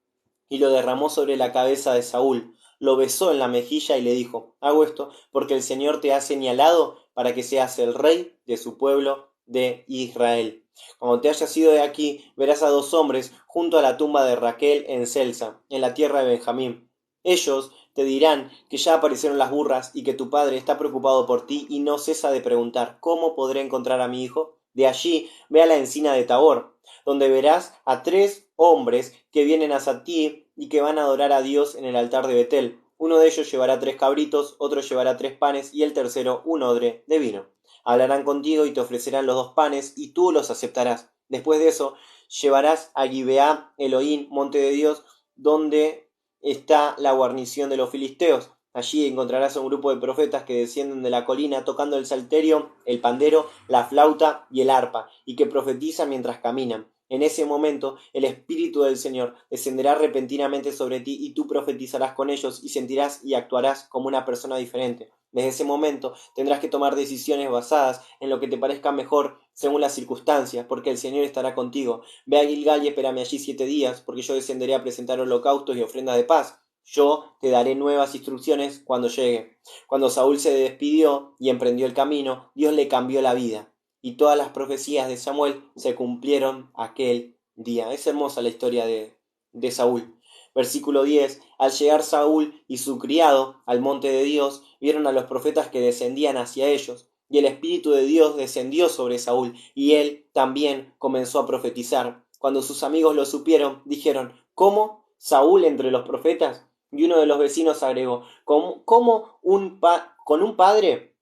y lo derramó sobre la cabeza de Saúl. Lo besó en la mejilla y le dijo: hago esto porque el Señor te ha señalado para que seas el rey de su pueblo de Israel. Cuando te hayas ido de aquí, verás a 2 hombres junto a la tumba de Raquel en Celsa, en la tierra de Benjamín. Ellos te dirán que ya aparecieron las burras y que tu padre está preocupado por ti y no cesa de preguntar: ¿cómo podré encontrar a mi hijo? De allí ve a la encina de Tabor, donde verás a 3 hombres que vienen hacia ti y que van a adorar a Dios en el altar de Betel. Uno de ellos llevará 3 cabritos, otro llevará 3 panes y el tercero un odre de vino. Hablarán contigo y te ofrecerán los 2 panes y tú los aceptarás. Después de eso llevarás a Gibeá Elohim, monte de Dios, donde está la guarnición de los filisteos. Allí encontrarás a un grupo de profetas que descienden de la colina tocando el salterio, el pandero, la flauta y el arpa, y que profetizan mientras caminan. En ese momento el Espíritu del Señor descenderá repentinamente sobre ti y tú profetizarás con ellos y sentirás y actuarás como una persona diferente. Desde ese momento tendrás que tomar decisiones basadas en lo que te parezca mejor según las circunstancias, porque el Señor estará contigo. Ve a Gilgal y espérame allí 7 días, porque yo descenderé a presentar holocaustos y ofrendas de paz. Yo te daré nuevas instrucciones cuando llegue. Cuando Saúl se despidió y emprendió el camino, Dios le cambió la vida, y todas las profecías de Samuel se cumplieron aquel día. Es hermosa la historia de Saúl. Versículo 10. Al llegar Saúl y su criado al monte de Dios, vieron a los profetas que descendían hacia ellos, y el Espíritu de Dios descendió sobre Saúl, y él también comenzó a profetizar. Cuando sus amigos lo supieron, dijeron: ¿cómo? ¿Saúl entre los profetas? Y uno de los vecinos agregó: ¿cómo con un padre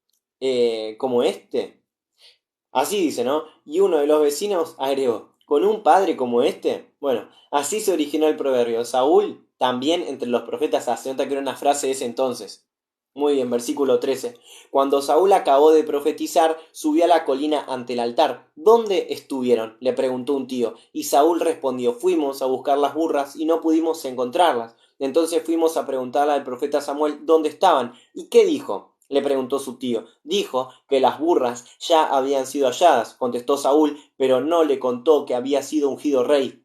como este? Así dice, ¿no? Y uno de los vecinos agregó: ¿con un padre como este? Bueno, así se originó el proverbio. Saúl también entre los profetas. Se nota que era una frase de ese entonces. Muy bien, versículo 13. Cuando Saúl acabó de profetizar, subió a la colina ante el altar. ¿Dónde estuvieron?, le preguntó un tío. Y Saúl respondió: fuimos a buscar las burras y no pudimos encontrarlas. Entonces fuimos a preguntarle al profeta Samuel dónde estaban. ¿Y qué dijo?, le preguntó su tío. Dijo que las burras ya habían sido halladas, contestó Saúl, pero no le contó que había sido ungido rey.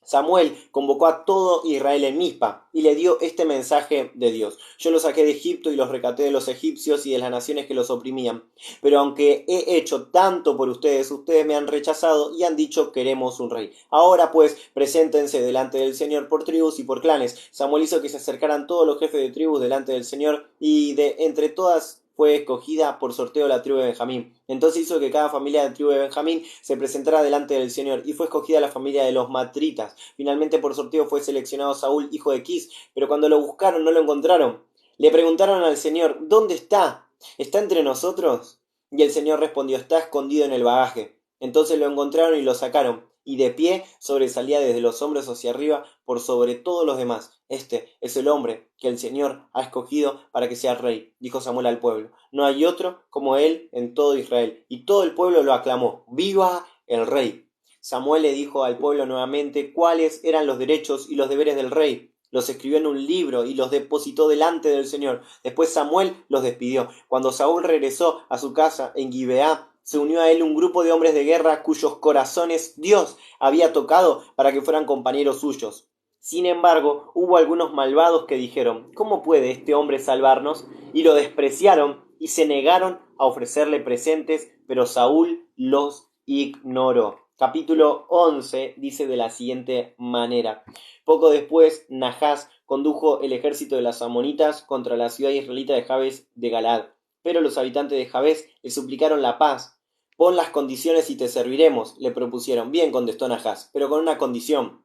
Samuel convocó a todo Israel en Mizpa y le dio este mensaje de Dios: yo los saqué de Egipto y los rescaté de los egipcios y de las naciones que los oprimían. Pero aunque he hecho tanto por ustedes, ustedes me han rechazado y han dicho: queremos un rey. Ahora pues, preséntense delante del Señor por tribus y por clanes. Samuel hizo que se acercaran todos los jefes de tribus delante del Señor, y de entre todas fue escogida por sorteo la tribu de Benjamín. Entonces hizo que cada familia de la tribu de Benjamín se presentara delante del Señor, y fue escogida la familia de los matritas. Finalmente por sorteo fue seleccionado Saúl, hijo de Quis, pero cuando lo buscaron no lo encontraron. Le preguntaron al Señor: ¿dónde está? ¿Está entre nosotros? Y el Señor respondió: está escondido en el bagaje. Entonces lo encontraron y lo sacaron, y de pie sobresalía desde los hombros hacia arriba por sobre todos los demás. Este es el hombre que el Señor ha escogido para que sea rey, dijo Samuel al pueblo. No hay otro como él en todo Israel. Y todo el pueblo lo aclamó: ¡viva el rey! Samuel le dijo al pueblo nuevamente cuáles eran los derechos y los deberes del rey. Los escribió en un libro y los depositó delante del Señor. Después Samuel los despidió. Cuando Saúl regresó a su casa en Gibeá, se unió a él un grupo de hombres de guerra cuyos corazones Dios había tocado para que fueran compañeros suyos. Sin embargo, hubo algunos malvados que dijeron: ¿cómo puede este hombre salvarnos? Y lo despreciaron y se negaron a ofrecerle presentes, pero Saúl los ignoró. Capítulo 11 dice de la siguiente manera: poco después, Nahás condujo el ejército de las amonitas contra la ciudad israelita de Jabes de Galaad. Pero los habitantes de Jabes le suplicaron la paz. Pon las condiciones y te serviremos, le propusieron. Bien, contestó Nahás, pero con una condición: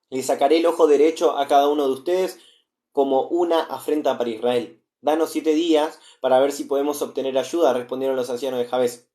le sacaré el ojo derecho a cada uno de ustedes como una afrenta para Israel. Danos 7 días para ver si podemos obtener ayuda, respondieron los ancianos de Jabes.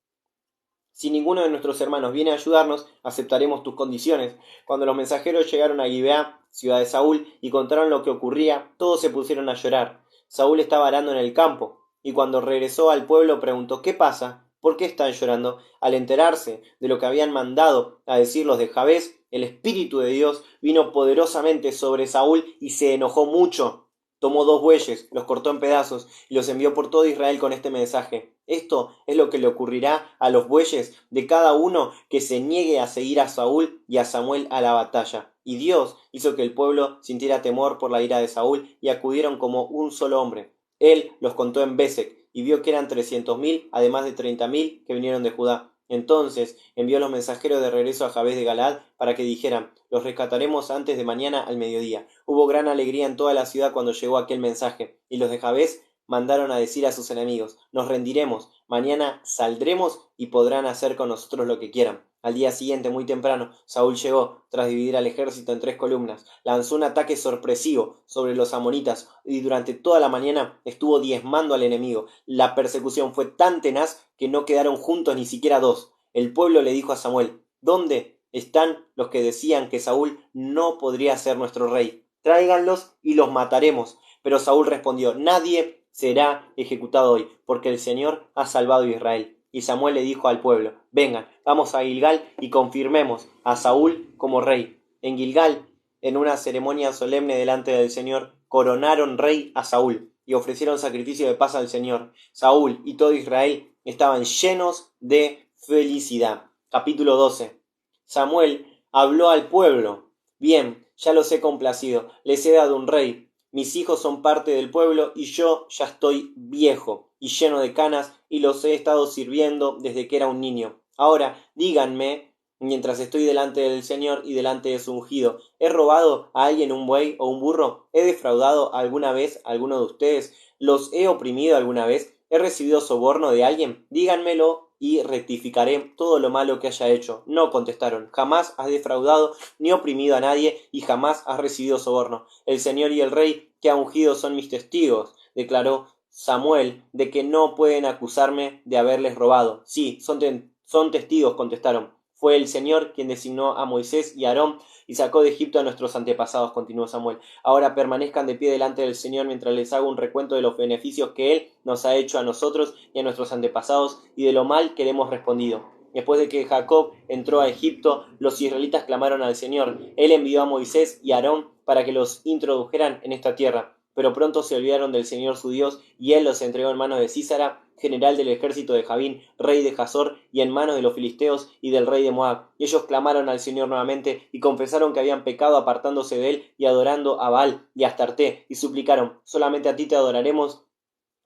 Si ninguno de nuestros hermanos viene a ayudarnos, aceptaremos tus condiciones. Cuando los mensajeros llegaron a Gibeá, ciudad de Saúl, y contaron lo que ocurría, todos se pusieron a llorar. Saúl estaba arando en el campo, y cuando regresó al pueblo preguntó: ¿qué pasa? ¿Por qué están llorando? Al enterarse de lo que habían mandado a decir los de Jabes, el Espíritu de Dios vino poderosamente sobre Saúl y se enojó mucho. Tomó 2 bueyes, los cortó en pedazos y los envió por todo Israel con este mensaje: esto es lo que le ocurrirá a los bueyes de cada uno que se niegue a seguir a Saúl y a Samuel a la batalla. Y Dios hizo que el pueblo sintiera temor por la ira de Saúl y acudieron como un solo hombre. Él los contó en Besec y vio que eran 300.000, además de 30.000 que vinieron de Judá. Entonces envió los mensajeros de regreso a Jabes de Galaad para que dijeran: los rescataremos antes de mañana al mediodía. Hubo gran alegría en toda la ciudad cuando llegó aquel mensaje, y los de Jabes mandaron a decir a sus enemigos: nos rendiremos, mañana saldremos y podrán hacer con nosotros lo que quieran. Al día siguiente, muy temprano, Saúl llegó, tras dividir al ejército en 3 columnas, lanzó un ataque sorpresivo sobre los amonitas y durante toda la mañana estuvo diezmando al enemigo. La persecución fue tan tenaz que no quedaron juntos ni siquiera 2. El pueblo le dijo a Samuel: ¿dónde están los que decían que Saúl no podría ser nuestro rey? Tráiganlos y los mataremos. Pero Saúl respondió: nadie será ejecutado hoy, porque el Señor ha salvado a Israel. Y Samuel le dijo al pueblo: vengan, vamos a Gilgal y confirmemos a Saúl como rey. En Gilgal, en una ceremonia solemne delante del Señor, coronaron rey a Saúl y ofrecieron sacrificio de paz al Señor. Saúl y todo Israel estaban llenos de felicidad. Capítulo 12. Samuel habló al pueblo: bien, ya los he complacido, les he dado un rey. Mis hijos son parte del pueblo y yo ya estoy viejo y lleno de canas y los he estado sirviendo desde que era un niño. Ahora díganme, mientras estoy delante del Señor y delante de su ungido: ¿he robado a alguien un buey o un burro? ¿He defraudado alguna vez a alguno de ustedes? ¿Los he oprimido alguna vez? ¿He recibido soborno de alguien? Díganmelo y rectificaré todo lo malo que haya hecho. No, contestaron: jamás has defraudado ni oprimido a nadie y jamás has recibido soborno. El Señor y el Rey que ha ungido son mis testigos, declaró Samuel, de que no pueden acusarme de haberles robado. Sí, son testigos, contestaron. Fue el Señor quien designó a Moisés y a Aarón y sacó de Egipto a nuestros antepasados, continuó Samuel. Ahora permanezcan de pie delante del Señor mientras les hago un recuento de los beneficios que Él nos ha hecho a nosotros y a nuestros antepasados y de lo mal que le hemos respondido. Después de que Jacob entró a Egipto, los israelitas clamaron al Señor. Él envió a Moisés y a Aarón para que los introdujeran en esta tierra. Pero pronto se olvidaron del Señor su Dios, y Él los entregó en manos de Sísara, general del ejército de Javín, rey de Hazor, y en manos de los filisteos y del rey de Moab. Y ellos clamaron al Señor nuevamente, y confesaron que habían pecado apartándose de Él y adorando a Baal y a Astarté, y suplicaron: solamente a ti te adoraremos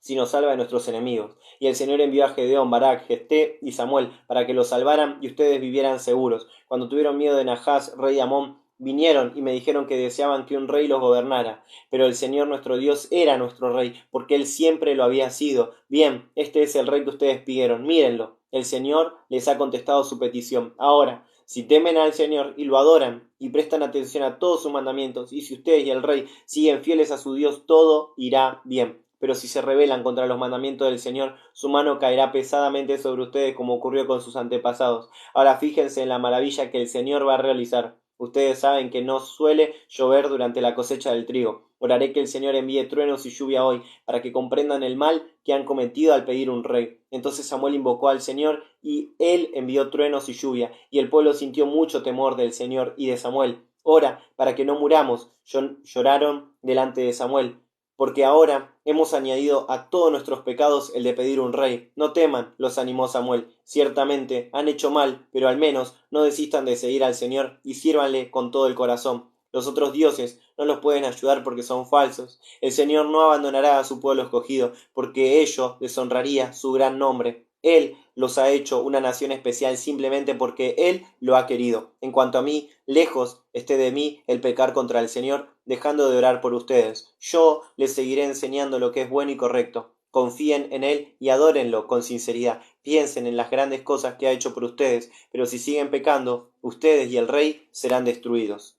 si nos salva de nuestros enemigos. Y el Señor envió a Gedeón, Barak, Gesté y Samuel para que los salvaran y ustedes vivieran seguros. Cuando tuvieron miedo de Nahás, rey de Amón, vinieron y me dijeron que deseaban que un rey los gobernara, pero el Señor nuestro Dios era nuestro rey, porque Él siempre lo había sido. Bien, este es el rey que ustedes pidieron, mírenlo. El Señor les ha contestado su petición. Ahora, si temen al Señor y lo adoran, y prestan atención a todos sus mandamientos, y si ustedes y el rey siguen fieles a su Dios, todo irá bien. Pero si se rebelan contra los mandamientos del Señor, su mano caerá pesadamente sobre ustedes como ocurrió con sus antepasados. Ahora fíjense en la maravilla que el Señor va a realizar. Ustedes saben que no suele llover durante la cosecha del trigo. Oraré que el Señor envíe truenos y lluvia hoy, para que comprendan el mal que han cometido al pedir un rey. Entonces Samuel invocó al Señor, y él envió truenos y lluvia, y el pueblo sintió mucho temor del Señor y de Samuel. Ora, para que no muramos. Lloraron delante de Samuel, porque ahora hemos añadido a todos nuestros pecados el de pedir un rey. No teman, los animó Samuel. Ciertamente han hecho mal, pero al menos no desistan de seguir al Señor y sírvanle con todo el corazón. Los otros dioses no los pueden ayudar porque son falsos. El Señor no abandonará a su pueblo escogido, porque ello deshonraría su gran nombre. Él los ha hecho una nación especial simplemente porque Él lo ha querido. En cuanto a mí, lejos esté de mí el pecar contra el Señor, dejando de orar por ustedes. Yo les seguiré enseñando lo que es bueno y correcto. Confíen en Él y adórenlo con sinceridad. Piensen en las grandes cosas que ha hecho por ustedes, pero si siguen pecando, ustedes y el rey serán destruidos.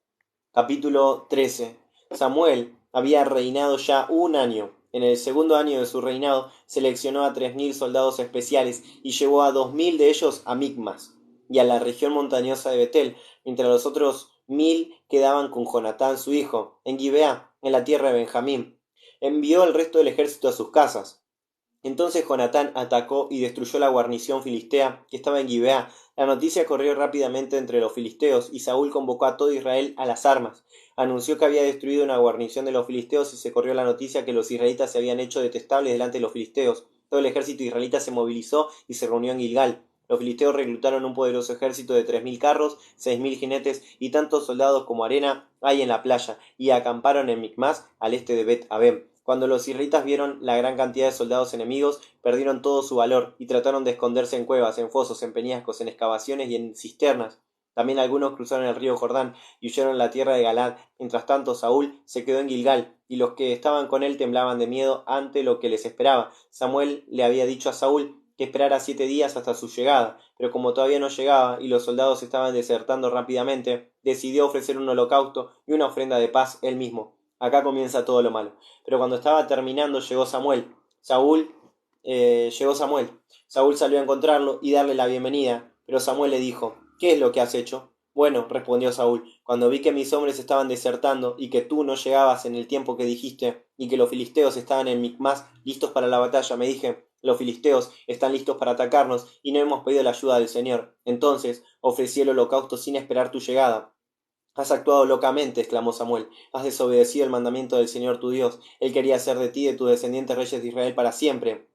Capítulo 13. Samuel había reinado ya un año. En el segundo año de su reinado seleccionó a 3000 soldados especiales y llevó a 2000 de ellos a Micmas y a la región montañosa de Betel, mientras los otros 1000 quedaban con Jonatán su hijo, en Gibeá, en la tierra de Benjamín. Envió el resto del ejército a sus casas. Entonces Jonatán atacó y destruyó la guarnición filistea que estaba en Gibeá. La noticia corrió rápidamente entre los filisteos, y Saúl convocó a todo Israel a las armas. Anunció que había destruido una guarnición de los filisteos, y se corrió la noticia que los israelitas se habían hecho detestables delante de los filisteos. Todo el ejército israelita se movilizó y se reunió en Gilgal. Los filisteos reclutaron un poderoso ejército de 3000 carros, 6000 jinetes y tantos soldados como arena hay en la playa, y acamparon en Micmas, al este de Bet Abem. Cuando los israelitas vieron la gran cantidad de soldados enemigos, perdieron todo su valor y trataron de esconderse en cuevas, en fosos, en peñascos, en excavaciones y en cisternas. También algunos cruzaron el río Jordán y huyeron a la tierra de Galaad. Mientras tanto, Saúl se quedó en Gilgal, y los que estaban con él temblaban de miedo ante lo que les esperaba. Samuel le había dicho a Saúl que esperara 7 días hasta su llegada, pero como todavía no llegaba y los soldados estaban desertando rápidamente, decidió ofrecer un holocausto y una ofrenda de paz él mismo. Acá comienza todo lo malo. Pero cuando estaba terminando llegó Samuel. Llegó Samuel. Saúl salió a encontrarlo y darle la bienvenida, pero Samuel le dijo: ¿Qué es lo que has hecho? Bueno, respondió Saúl, cuando vi que mis hombres estaban desertando y que tú no llegabas en el tiempo que dijiste y que los filisteos estaban en Micmas listos para la batalla, me dije: los filisteos están listos para atacarnos y no hemos pedido la ayuda del Señor. Entonces ofrecí el holocausto sin esperar tu llegada. Has actuado locamente, exclamó Samuel. Has desobedecido el mandamiento del Señor tu Dios. Él quería hacer de ti y de tus descendientes reyes de Israel para siempre.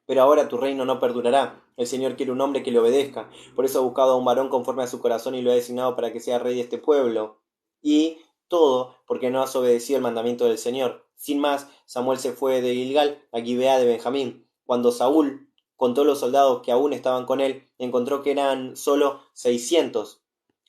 Pero ahora tu reino no perdurará. El Señor quiere un hombre que le obedezca. Por eso ha buscado a un varón conforme a su corazón y lo ha designado para que sea rey de este pueblo. Y todo porque no has obedecido el mandamiento del Señor. Sin más, Samuel se fue de Gilgal a Gibeá de Benjamín. Cuando Saúl contó los soldados que aún estaban con él, encontró que eran solo 600.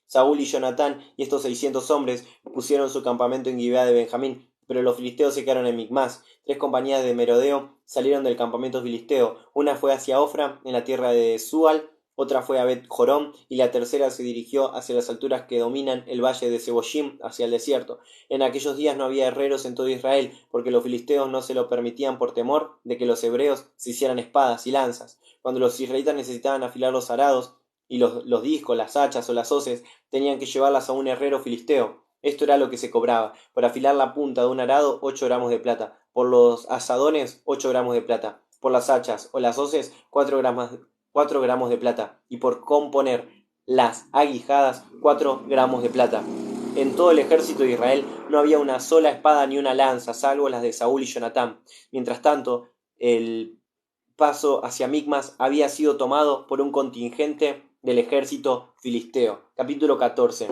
Saúl y Jonatán y estos 600 hombres pusieron su campamento en Gibeá de Benjamín, pero los filisteos se quedaron en Micmas. 3 compañías de merodeo salieron del campamento filisteo. Una fue hacia Ofra, en la tierra de Sual, otra fue a Bet Jorón, y la tercera se dirigió hacia las alturas que dominan el valle de Seboyim, hacia el desierto. En aquellos días no había herreros en todo Israel, porque los filisteos no se lo permitían por temor de que los hebreos se hicieran espadas y lanzas. Cuando los israelitas necesitaban afilar los arados, y los discos, las hachas o las hoces, tenían que llevarlas a un herrero filisteo. Esto era lo que se cobraba: por afilar la punta de un arado, 8 gramos de plata; por los asadones, 8 gramos de plata; por las hachas o las hoces, 4 gramos de plata; y por componer las aguijadas, 4 gramos de plata. En todo el ejército de Israel no había una sola espada ni una lanza, salvo las de Saúl y Jonatán. Mientras tanto, el paso hacia Micmas había sido tomado por un contingente del ejército filisteo. Capítulo 14.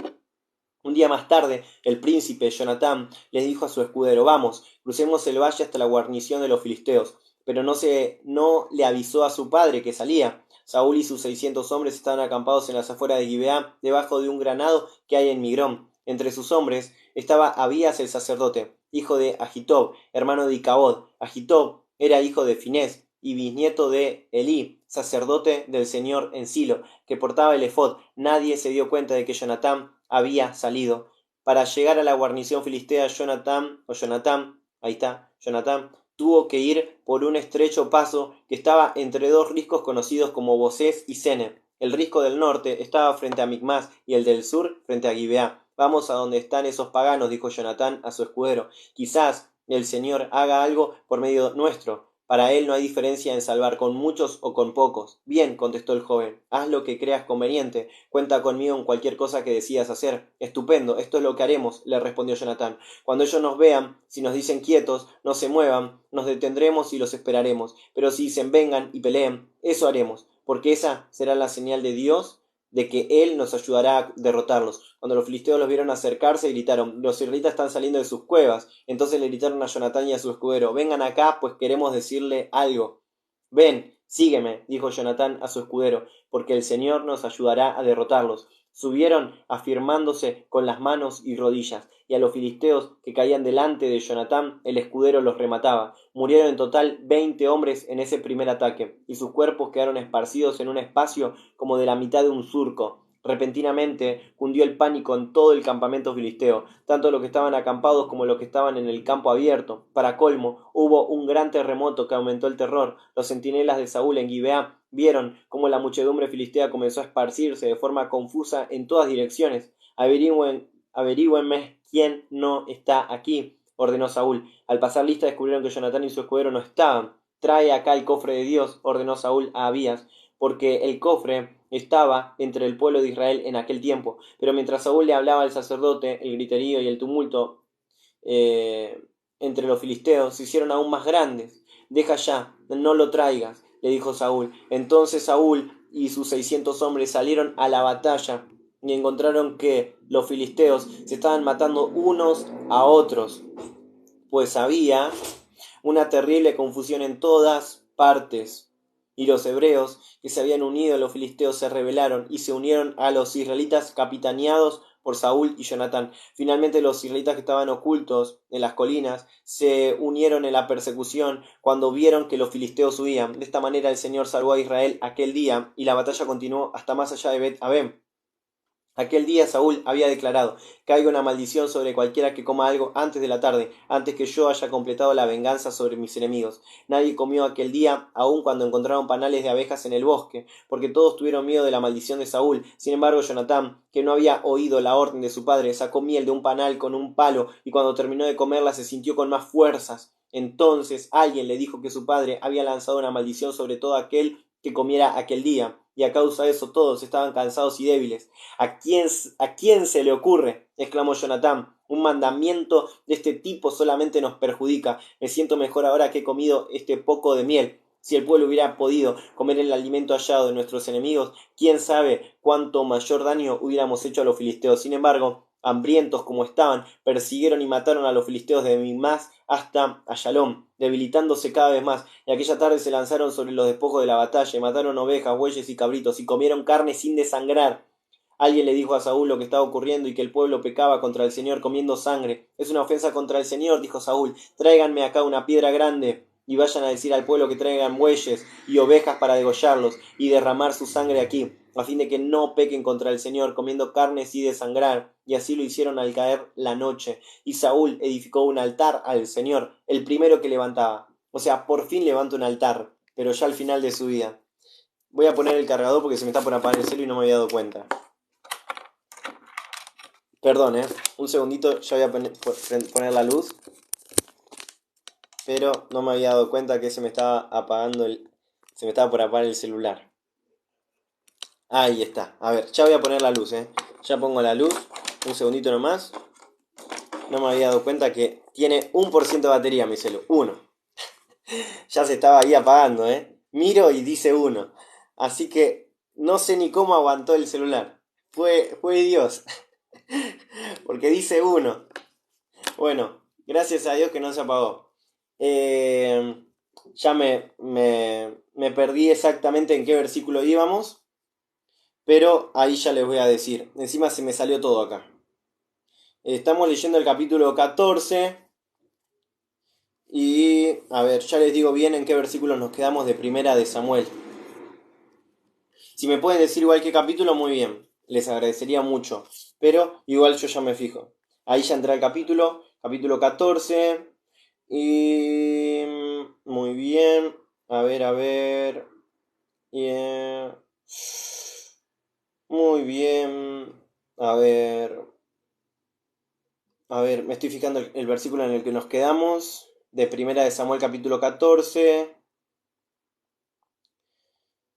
Un día más tarde, el príncipe Jonatán les dijo a su escudero: Vamos, crucemos el valle hasta la guarnición de los filisteos. Pero no le avisó a su padre que salía. Saúl y sus 600 hombres estaban acampados en las afueras de Gibeá, debajo de un granado que hay en Migrón. Entre sus hombres estaba Abías el sacerdote, hijo de Ahitob, hermano de Icabod. Ahitob era hijo de Finés y bisnieto de Elí, sacerdote del Señor en Silo, que portaba el efod. Nadie se dio cuenta de que Jonatán había salido. Para llegar a la guarnición filistea, Jonatán, tuvo que ir por un estrecho paso que estaba entre dos riscos conocidos como Bosés y Sene. El risco del norte estaba frente a Micmas y el del sur frente a Gibeá. Vamos a donde están esos paganos, dijo Jonatán a su escudero. Quizás el Señor haga algo por medio nuestro. Para él no hay diferencia en salvar con muchos o con pocos. Bien, contestó el joven, haz lo que creas conveniente. Cuenta conmigo en cualquier cosa que decidas hacer. Estupendo, esto es lo que haremos, le respondió Jonatán. Cuando ellos nos vean, si nos dicen quietos, no se muevan, nos detendremos y los esperaremos. Pero si dicen vengan y peleen, eso haremos, porque esa será la señal de Dios de que él nos ayudará a derrotarlos. Cuando los filisteos los vieron acercarse, gritaron, los israelitas están saliendo de sus cuevas. Entonces le gritaron a Jonatán y a su escudero, vengan acá, pues queremos decirle algo. Ven, sígueme, dijo Jonatán a su escudero, porque el Señor nos ayudará a derrotarlos. Subieron afirmándose con las manos y rodillas, y a los filisteos que caían delante de Jonatán, el escudero los remataba. Murieron en total 20 hombres en ese primer ataque, y sus cuerpos quedaron esparcidos en un espacio como de la mitad de un surco. Repentinamente cundió el pánico en todo el campamento filisteo, tanto los que estaban acampados como los que estaban en el campo abierto. Para colmo, hubo un gran terremoto que aumentó el terror. Los centinelas de Saúl en Gibeá vieron cómo la muchedumbre filistea comenzó a esparcirse de forma confusa en todas direcciones. Averigüenme quién no está aquí, ordenó Saúl. Al pasar lista descubrieron que Jonatán y su escudero no estaban. Trae acá el cofre de Dios, ordenó Saúl a Abías, porque el cofre estaba entre el pueblo de Israel en aquel tiempo. Pero mientras Saúl le hablaba al sacerdote, el griterío y el tumulto entre los filisteos se hicieron aún más grandes. Deja ya, no lo traigas, le dijo Saúl. Entonces Saúl y sus 600 hombres salieron a la batalla y encontraron que los filisteos se estaban matando unos a otros, pues había una terrible confusión en todas partes. Y los hebreos que se habían unido a los filisteos se rebelaron y se unieron a los israelitas capitaneados por Saúl y Jonatán. Finalmente los israelitas que estaban ocultos en las colinas se unieron en la persecución cuando vieron que los filisteos huían. De esta manera el Señor salvó a Israel aquel día y la batalla continuó hasta más allá de Bet-Abem. Aquel día Saúl había declarado, caiga una maldición sobre cualquiera que coma algo antes de la tarde, antes que yo haya completado la venganza sobre mis enemigos. Nadie comió aquel día, aun cuando encontraron panales de abejas en el bosque, porque todos tuvieron miedo de la maldición de Saúl. Sin embargo, Jonatán, que no había oído la orden de su padre, sacó miel de un panal con un palo, y cuando terminó de comerla se sintió con más fuerzas. Entonces alguien le dijo que su padre había lanzado una maldición sobre todo aquel que comiera aquel día, y a causa de eso todos estaban cansados y débiles. ¿A quién se le ocurre? Exclamó Jonatán. Un mandamiento de este tipo solamente nos perjudica. Me siento mejor ahora que he comido este poco de miel. Si el pueblo hubiera podido comer el alimento hallado de nuestros enemigos, quién sabe cuánto mayor daño hubiéramos hecho a los filisteos. Sin embargo, hambrientos como estaban, persiguieron y mataron a los filisteos de Micmas hasta Ayalón, debilitándose cada vez más, y aquella tarde se lanzaron sobre los despojos de la batalla, y mataron ovejas, bueyes y cabritos, y comieron carne sin desangrar. Alguien le dijo a Saúl lo que estaba ocurriendo y que el pueblo pecaba contra el Señor comiendo sangre. Es una ofensa contra el Señor, dijo Saúl. Tráiganme acá una piedra grande y vayan a decir al pueblo que traigan bueyes y ovejas para degollarlos y derramar su sangre aquí, a fin de que no pequen contra el Señor comiendo carne sin desangrar. Y así lo hicieron al caer la noche. Y Saúl edificó un altar al Señor, el primero que levantaba. O sea, por fin levanta un altar, pero ya al final de su vida. Voy a poner el cargador porque se me está por apagar el celo y no me había dado cuenta. Perdón, un segundito, ya voy a poner la luz. Pero no me había dado cuenta que se me estaba se me estaba por apagar el celular. Ahí está. A ver, ya voy a poner la luz, Ya pongo la luz. Un segundito nomás. No me había dado cuenta que tiene 1% de batería mi celu. 1. Ya se estaba ahí apagando, Miro y dice 1. Así que no sé ni cómo aguantó el celular. Fue Dios. Porque dice 1. Bueno, gracias a Dios que no se apagó. Ya me perdí exactamente en qué versículo íbamos, pero ahí ya les voy a decir. Encima se me salió todo acá. Estamos leyendo el capítulo 14 y a ver, ya les digo bien en qué versículos nos quedamos de primera de Samuel. Si me pueden decir igual qué capítulo, muy bien, les agradecería mucho, pero igual yo ya me fijo. Ahí ya entré al capítulo 14 y muy bien, a ver, yeah. Muy bien, a ver. A ver, me estoy fijando el versículo en el que nos quedamos, de primera de Samuel capítulo 14.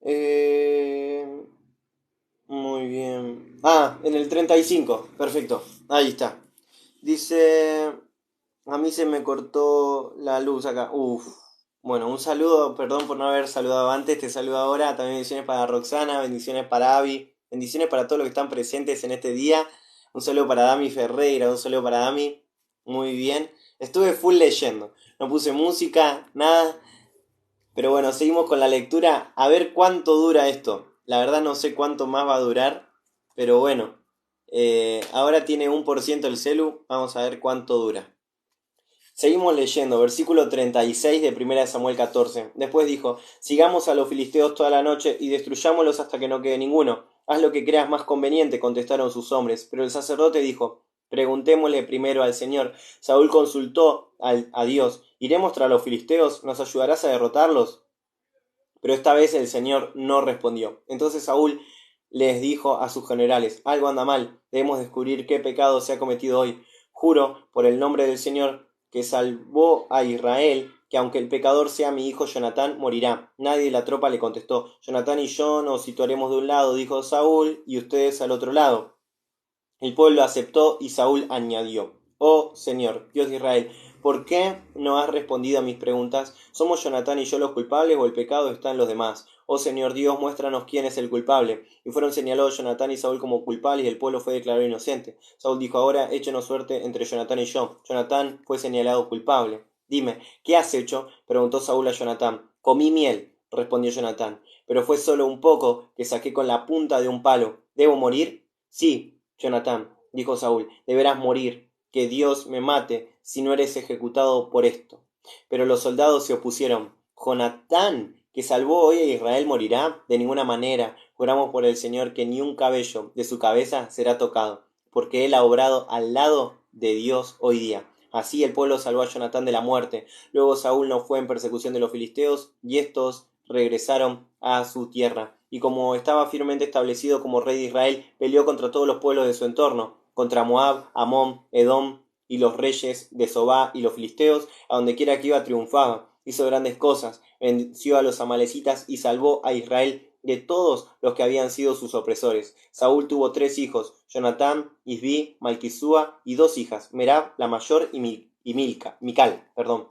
Eh, muy bien. Ah, en el 35, perfecto, ahí está. Dice, a mí se me cortó la luz acá. Uf. Bueno, un saludo, perdón por no haber saludado antes, te saludo ahora. También bendiciones para Roxana, bendiciones para Avi, bendiciones para todos los que están presentes en este día. Un saludo para Dami Ferreira, un saludo para Dami. Muy bien. Estuve full leyendo. No puse música, nada. Pero bueno, seguimos con la lectura. A ver cuánto dura esto. La verdad no sé cuánto más va a durar. Pero bueno. Ahora tiene 1% el celu. Vamos a ver cuánto dura. Seguimos leyendo, versículo 36 de 1 de Samuel 14. Después dijo, sigamos a los filisteos toda la noche y destruyámoslos hasta que no quede ninguno. Haz lo que creas más conveniente, contestaron sus hombres. Pero el sacerdote dijo, preguntémosle primero al Señor. Saúl consultó a Dios, ¿iremos tras los filisteos? ¿Nos ayudarás a derrotarlos? Pero esta vez el Señor no respondió. Entonces Saúl les dijo a sus generales, algo anda mal, debemos descubrir qué pecado se ha cometido hoy. Juro, por el nombre del Señor, que salvó a Israel, que aunque el pecador sea mi hijo Jonatán, morirá. Nadie de la tropa le contestó. Jonatán y yo nos situaremos de un lado, dijo Saúl, y ustedes al otro lado. El pueblo aceptó y Saúl añadió, oh Señor, Dios de Israel, ¿por qué no has respondido a mis preguntas? ¿Somos Jonatán y yo los culpables o el pecado está en los demás? Oh Señor Dios, muéstranos quién es el culpable. Y fueron señalados Jonatán y Saúl como culpables y el pueblo fue declarado inocente. Saúl dijo, ahora échenos suerte entre Jonatán y yo. Jonatán fue señalado culpable. Dime, ¿qué has hecho? Preguntó Saúl a Jonatán. Comí miel, respondió Jonatán, pero fue solo un poco que saqué con la punta de un palo. ¿Debo morir? Sí, Jonatán, dijo Saúl, deberás morir, que Dios me mate si no eres ejecutado por esto. Pero los soldados se opusieron. Jonatán, que salvó hoy a Israel, morirá. De ninguna manera. Juramos por el Señor que ni un cabello de su cabeza será tocado, porque él ha obrado al lado de Dios hoy día. Así el pueblo salvó a Jonatán de la muerte. Luego Saúl no fue en persecución de los filisteos, y estos regresaron a su tierra. Y como estaba firmemente establecido como rey de Israel, peleó contra todos los pueblos de su entorno, contra Moab, Amón, Edom y los reyes de Sobá y los filisteos, a donde quiera que iba triunfaba. Hizo grandes cosas, venció a los amalecitas y salvó a Israel de todos los que habían sido sus opresores. Saúl tuvo 3 hijos, Jonatán, Isbi, Malquisúa, y 2 hijas, Merab, la mayor, y Mical, perdón.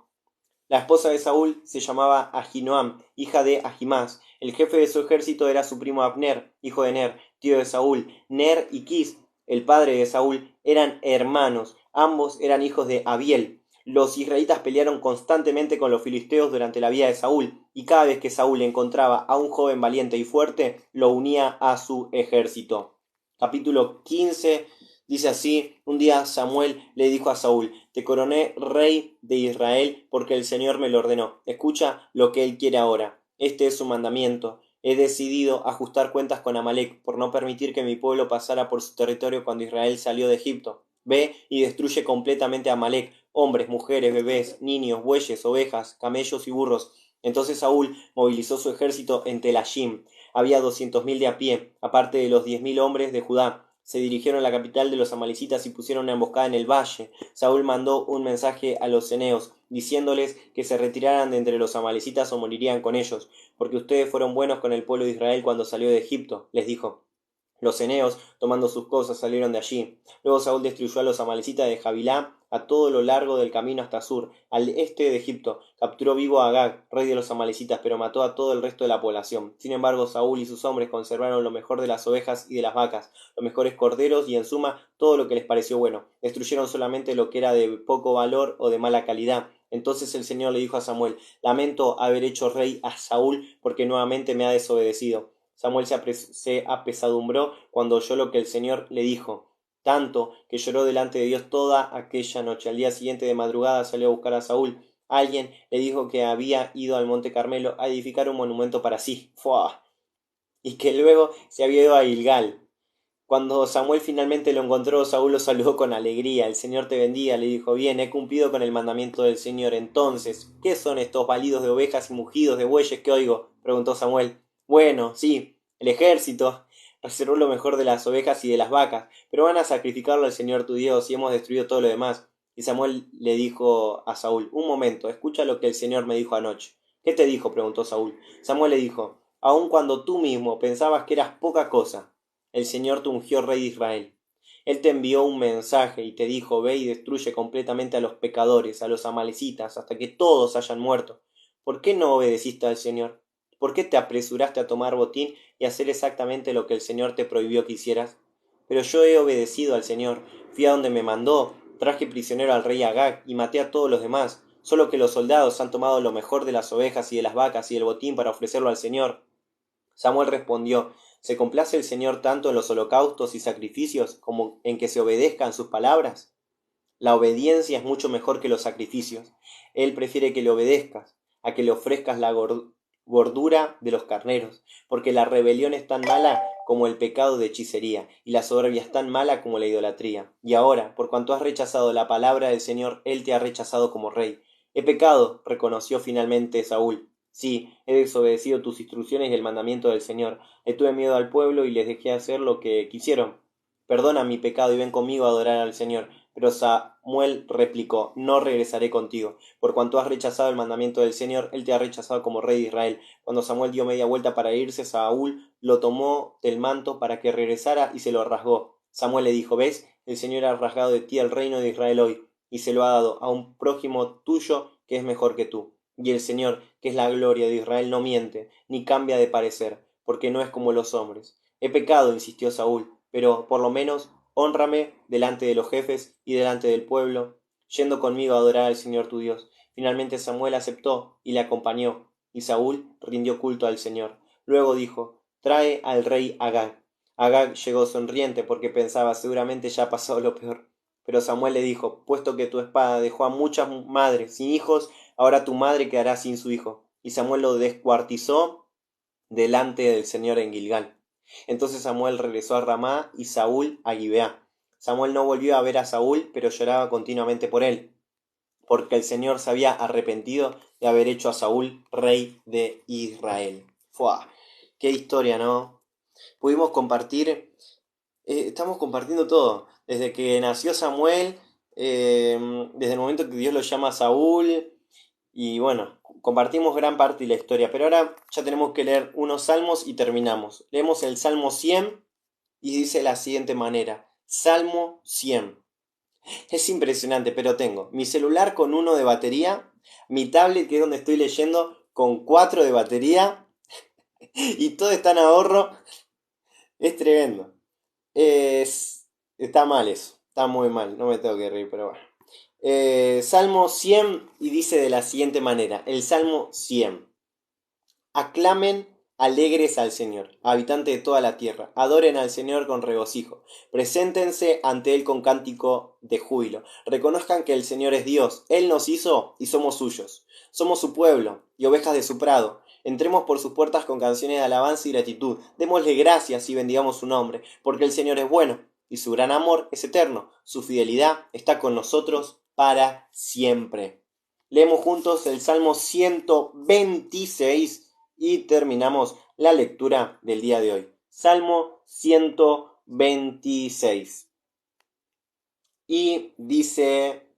La esposa de Saúl se llamaba Ahinoam, hija de Ahimás. El jefe de su ejército era su primo Abner, hijo de Ner, tío de Saúl. Ner y Quis, el padre de Saúl, eran hermanos. Ambos eran hijos de Abiel. Los israelitas pelearon constantemente con los filisteos durante la vida de Saúl, y cada vez que Saúl encontraba a un joven valiente y fuerte, lo unía a su ejército. Capítulo 15 dice así, un día Samuel le dijo a Saúl, te coroné rey de Israel porque el Señor me lo ordenó. Escucha lo que él quiere ahora. Este es su mandamiento. He decidido ajustar cuentas con Amalek por no permitir que mi pueblo pasara por su territorio cuando Israel salió de Egipto. Ve y destruye completamente a Amalek, hombres, mujeres, bebés, niños, bueyes, ovejas, camellos y burros. Entonces Saúl movilizó su ejército en Telashim. Había 200.000 de a pie, aparte de los 10.000 hombres de Judá. Se dirigieron a la capital de los amalecitas y pusieron una emboscada en el valle. Saúl mandó un mensaje a los ceneos, diciéndoles que se retiraran de entre los amalecitas o morirían con ellos, porque ustedes fueron buenos con el pueblo de Israel cuando salió de Egipto, les dijo. Los ceneos, tomando sus cosas, salieron de allí. Luego Saúl destruyó a los amalecitas de Javilá a todo lo largo del camino hasta Sur, al este de Egipto. Capturó vivo a Agag, rey de los amalecitas, pero mató a todo el resto de la población. Sin embargo, Saúl y sus hombres conservaron lo mejor de las ovejas y de las vacas, los mejores corderos y, en suma, todo lo que les pareció bueno. Destruyeron solamente lo que era de poco valor o de mala calidad. Entonces el Señor le dijo a Samuel, lamento haber hecho rey a Saúl porque nuevamente me ha desobedecido. Samuel se apesadumbró cuando oyó lo que el Señor le dijo. tanto que lloró delante de Dios toda aquella noche. Al día siguiente de madrugada salió a buscar a Saúl. Alguien le dijo que había ido al monte Carmelo a edificar un monumento para sí. ¡Fua! Y que luego se había ido a Gilgal. Cuando Samuel finalmente lo encontró, Saúl lo saludó con alegría. El Señor te bendiga, le dijo. Bien, he cumplido con el mandamiento del Señor. Entonces, ¿qué son estos balidos de ovejas y mugidos de bueyes que oigo? Preguntó Samuel. Bueno, sí, el ejército reservó lo mejor de las ovejas y de las vacas, pero van a sacrificarlo al Señor tu Dios y hemos destruido todo lo demás. Y Samuel le dijo a Saúl, un momento, escucha lo que el Señor me dijo anoche. ¿Qué te dijo? Preguntó Saúl. Samuel le dijo, aun cuando tú mismo pensabas que eras poca cosa, el Señor te ungió rey de Israel. Él te envió un mensaje y te dijo, ve y destruye completamente a los pecadores, a los amalecitas, hasta que todos hayan muerto. ¿Por qué no obedeciste al Señor? ¿Por qué te apresuraste a tomar botín y hacer exactamente lo que el Señor te prohibió que hicieras? Pero yo he obedecido al Señor, fui a donde me mandó, traje prisionero al rey Agag y maté a todos los demás, solo que los soldados han tomado lo mejor de las ovejas y de las vacas y del botín para ofrecerlo al Señor. Samuel respondió, ¿se complace el Señor tanto en los holocaustos y sacrificios como en que se obedezcan sus palabras? La obediencia es mucho mejor que los sacrificios. Él prefiere que le obedezcas, a que le ofrezcas la gordura de los carneros, porque la rebelión es tan mala como el pecado de hechicería, y la soberbia es tan mala como la idolatría. Y ahora, por cuanto has rechazado la palabra del Señor, Él te ha rechazado como rey. He pecado, reconoció finalmente Saúl. Sí, he desobedecido tus instrucciones y el mandamiento del Señor. Le tuve miedo al pueblo y les dejé hacer lo que quisieron. Perdona mi pecado y ven conmigo a adorar al Señor. Pero Samuel replicó, no regresaré contigo. Por cuanto has rechazado el mandamiento del Señor, Él te ha rechazado como rey de Israel. Cuando Samuel dio media vuelta para irse, Saúl lo tomó del manto para que regresara y se lo rasgó. Samuel le dijo, ¿ves? El Señor ha rasgado de ti el reino de Israel hoy, y se lo ha dado a un prójimo tuyo que es mejor que tú. Y el Señor, que es la gloria de Israel, no miente, ni cambia de parecer, porque no es como los hombres. He pecado, insistió Saúl, pero por lo menos hónrame delante de los jefes y delante del pueblo, yendo conmigo a adorar al Señor tu Dios. Finalmente Samuel aceptó y le acompañó, y Saúl rindió culto al Señor. Luego dijo, trae al rey Agag. Agag llegó sonriente porque pensaba seguramente ya ha pasado lo peor. Pero Samuel le dijo, puesto que tu espada dejó a muchas madres sin hijos, ahora tu madre quedará sin su hijo. Y Samuel lo descuartizó delante del Señor en Gilgal. Entonces Samuel regresó a Ramá y Saúl a Gibeá. Samuel no volvió a ver a Saúl, pero lloraba continuamente por él, porque el Señor se había arrepentido de haber hecho a Saúl rey de Israel. ¡Fua! ¡Qué historia!, ¿no? Pudimos compartir, estamos compartiendo todo, desde que nació Samuel, desde el momento que Dios lo llama a Saúl, y bueno, compartimos gran parte de la historia, pero ahora ya tenemos que leer unos salmos y terminamos. Leemos el Salmo 100 y dice de la siguiente manera, Salmo 100. Es impresionante, pero tengo mi celular con 1 de batería, mi tablet que es donde estoy leyendo con 4 de batería y todo está en ahorro. Es tremendo. Está mal eso, está muy mal, no me tengo que reír, pero bueno. Salmo 100 y dice de la siguiente manera, el Salmo 100. Aclamen alegres al Señor, habitante de toda la tierra, adoren al Señor con regocijo, preséntense ante Él con cántico de júbilo, reconozcan que el Señor es Dios, Él nos hizo y somos suyos, somos su pueblo y ovejas de su prado. Entremos por sus puertas con canciones de alabanza y gratitud, démosle gracias y bendigamos su nombre, porque el Señor es bueno y su gran amor es eterno, su fidelidad está con nosotros para siempre. Leemos juntos el Salmo 126 y terminamos la lectura del día de hoy. Salmo 126. Y dice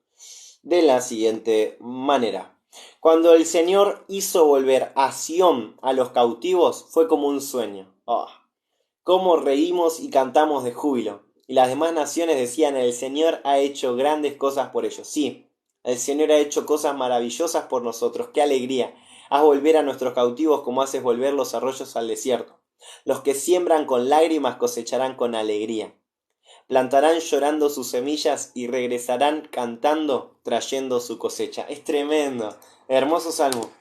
de la siguiente manera. Cuando el Señor hizo volver a Sión a los cautivos, fue como un sueño. Oh, cómo reímos y cantamos de júbilo. Y las demás naciones decían, el Señor ha hecho grandes cosas por ellos. Sí, el Señor ha hecho cosas maravillosas por nosotros. ¡Qué alegría! Haz volver a nuestros cautivos como haces volver los arroyos al desierto. Los que siembran con lágrimas cosecharán con alegría. Plantarán llorando sus semillas y regresarán cantando trayendo su cosecha. Es tremendo. Hermoso salmo.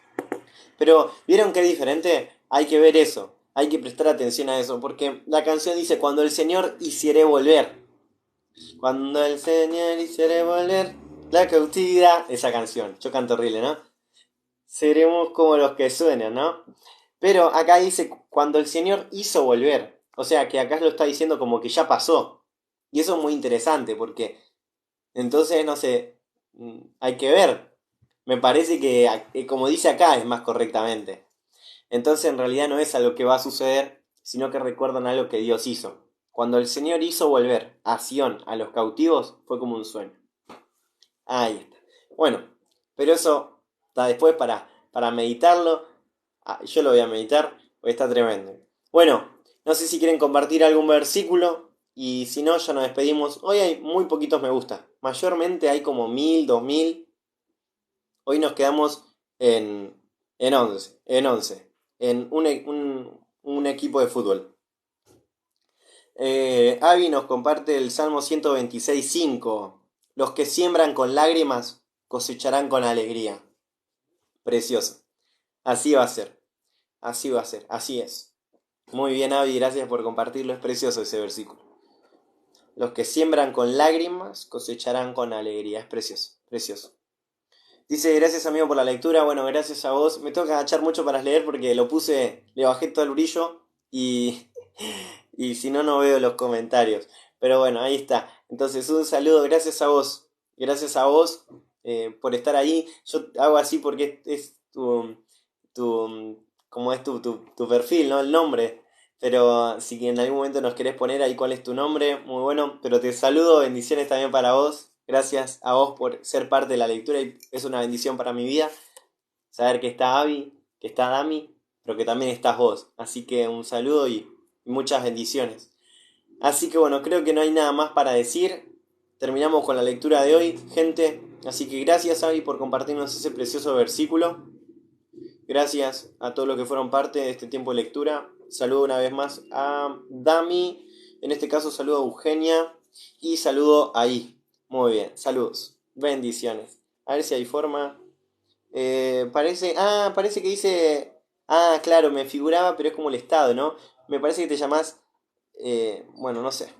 Pero, ¿vieron qué diferente? Hay que ver eso. Hay que prestar atención a eso. Porque la canción dice, cuando el Señor hiciere volver. Cuando el Señor hiciere volver la cautividad. Esa canción, yo canto horrible, ¿no? Seremos como los que suenan, ¿no? Pero acá dice cuando el Señor hizo volver. O sea que acá lo está diciendo como que ya pasó. Y eso es muy interesante porque entonces, no sé, hay que ver. Me parece que como dice acá es más correctamente. Entonces en realidad no es algo que va a suceder, sino que recuerdan algo que Dios hizo. Cuando el Señor hizo volver a Sión a los cautivos, fue como un sueño. Ahí está. Bueno, pero eso está después para meditarlo. Yo lo voy a meditar, porque está tremendo. Bueno, no sé si quieren compartir algún versículo. Y si no, ya nos despedimos. Hoy hay muy poquitos me gusta. Mayormente hay como 1000, 2000. Hoy nos quedamos en 11. En un equipo de fútbol. Avi nos comparte el Salmo 126:5. Los que siembran con lágrimas cosecharán con alegría. Precioso. Así va a ser. Así va a ser. Así es. Muy bien, Avi, gracias por compartirlo. Es precioso ese versículo. Los que siembran con lágrimas cosecharán con alegría. Es precioso. Precioso. Dice, gracias amigo por la lectura. Bueno, gracias a vos. Me tengo que agachar mucho para leer porque lo puse, le bajé todo el brillo y, y si no, no veo los comentarios. Pero bueno, ahí está. Entonces, un saludo, gracias a vos. Gracias a vos por estar ahí. Yo hago así porque es como es tu perfil, ¿no? El nombre. Pero si en algún momento nos querés poner ahí cuál es tu nombre, muy bueno. Pero te saludo, bendiciones también para vos. Gracias a vos por ser parte de la lectura y es una bendición para mi vida. Saber que está Avi, que está Dami, pero que también estás vos. Así que un saludo y muchas bendiciones. Así que bueno, creo que no hay nada más para decir. Terminamos con la lectura de hoy, gente. Así que gracias Avi por compartirnos ese precioso versículo. Gracias a todos los que fueron parte de este tiempo de lectura. Saludo una vez más a Dami. En este caso saludo a Eugenia. Y saludo ahí. Muy bien, saludos. Bendiciones. A ver si hay forma. Parece que dice. Ah, claro, me figuraba, pero es como el estado, ¿no? Me parece que te llamás. Bueno, no sé.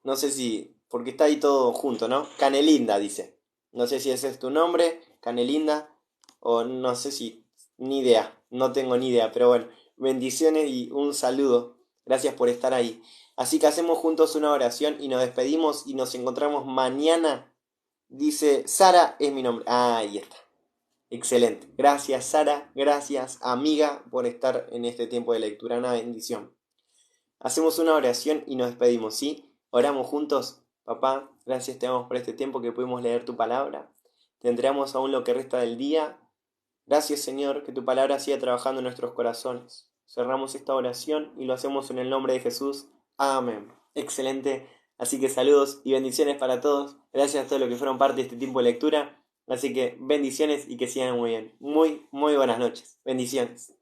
No sé si. Porque está ahí todo junto, ¿no? Canelinda dice. No sé si ese es tu nombre, Canelinda. O no sé si. Ni idea. No tengo ni idea. Pero bueno, bendiciones y un saludo. Gracias por estar ahí. Así que hacemos juntos una oración y nos despedimos y nos encontramos mañana. Dice, Sara es mi nombre. Ahí está. Excelente. Gracias, Sara. Gracias, amiga, por estar en este tiempo de lectura. Una bendición. Hacemos una oración y nos despedimos, ¿sí? Oramos juntos. Papá, gracias te damos por este tiempo que pudimos leer tu palabra. Te entregamos aún lo que resta del día. Gracias, Señor, que tu palabra siga trabajando en nuestros corazones. Cerramos esta oración y lo hacemos en el nombre de Jesús. Amén. Excelente. Así que saludos y bendiciones para todos. Gracias a todos los que fueron parte de este tiempo de lectura. Así que bendiciones y que sigan muy bien. Muy buenas noches. Bendiciones.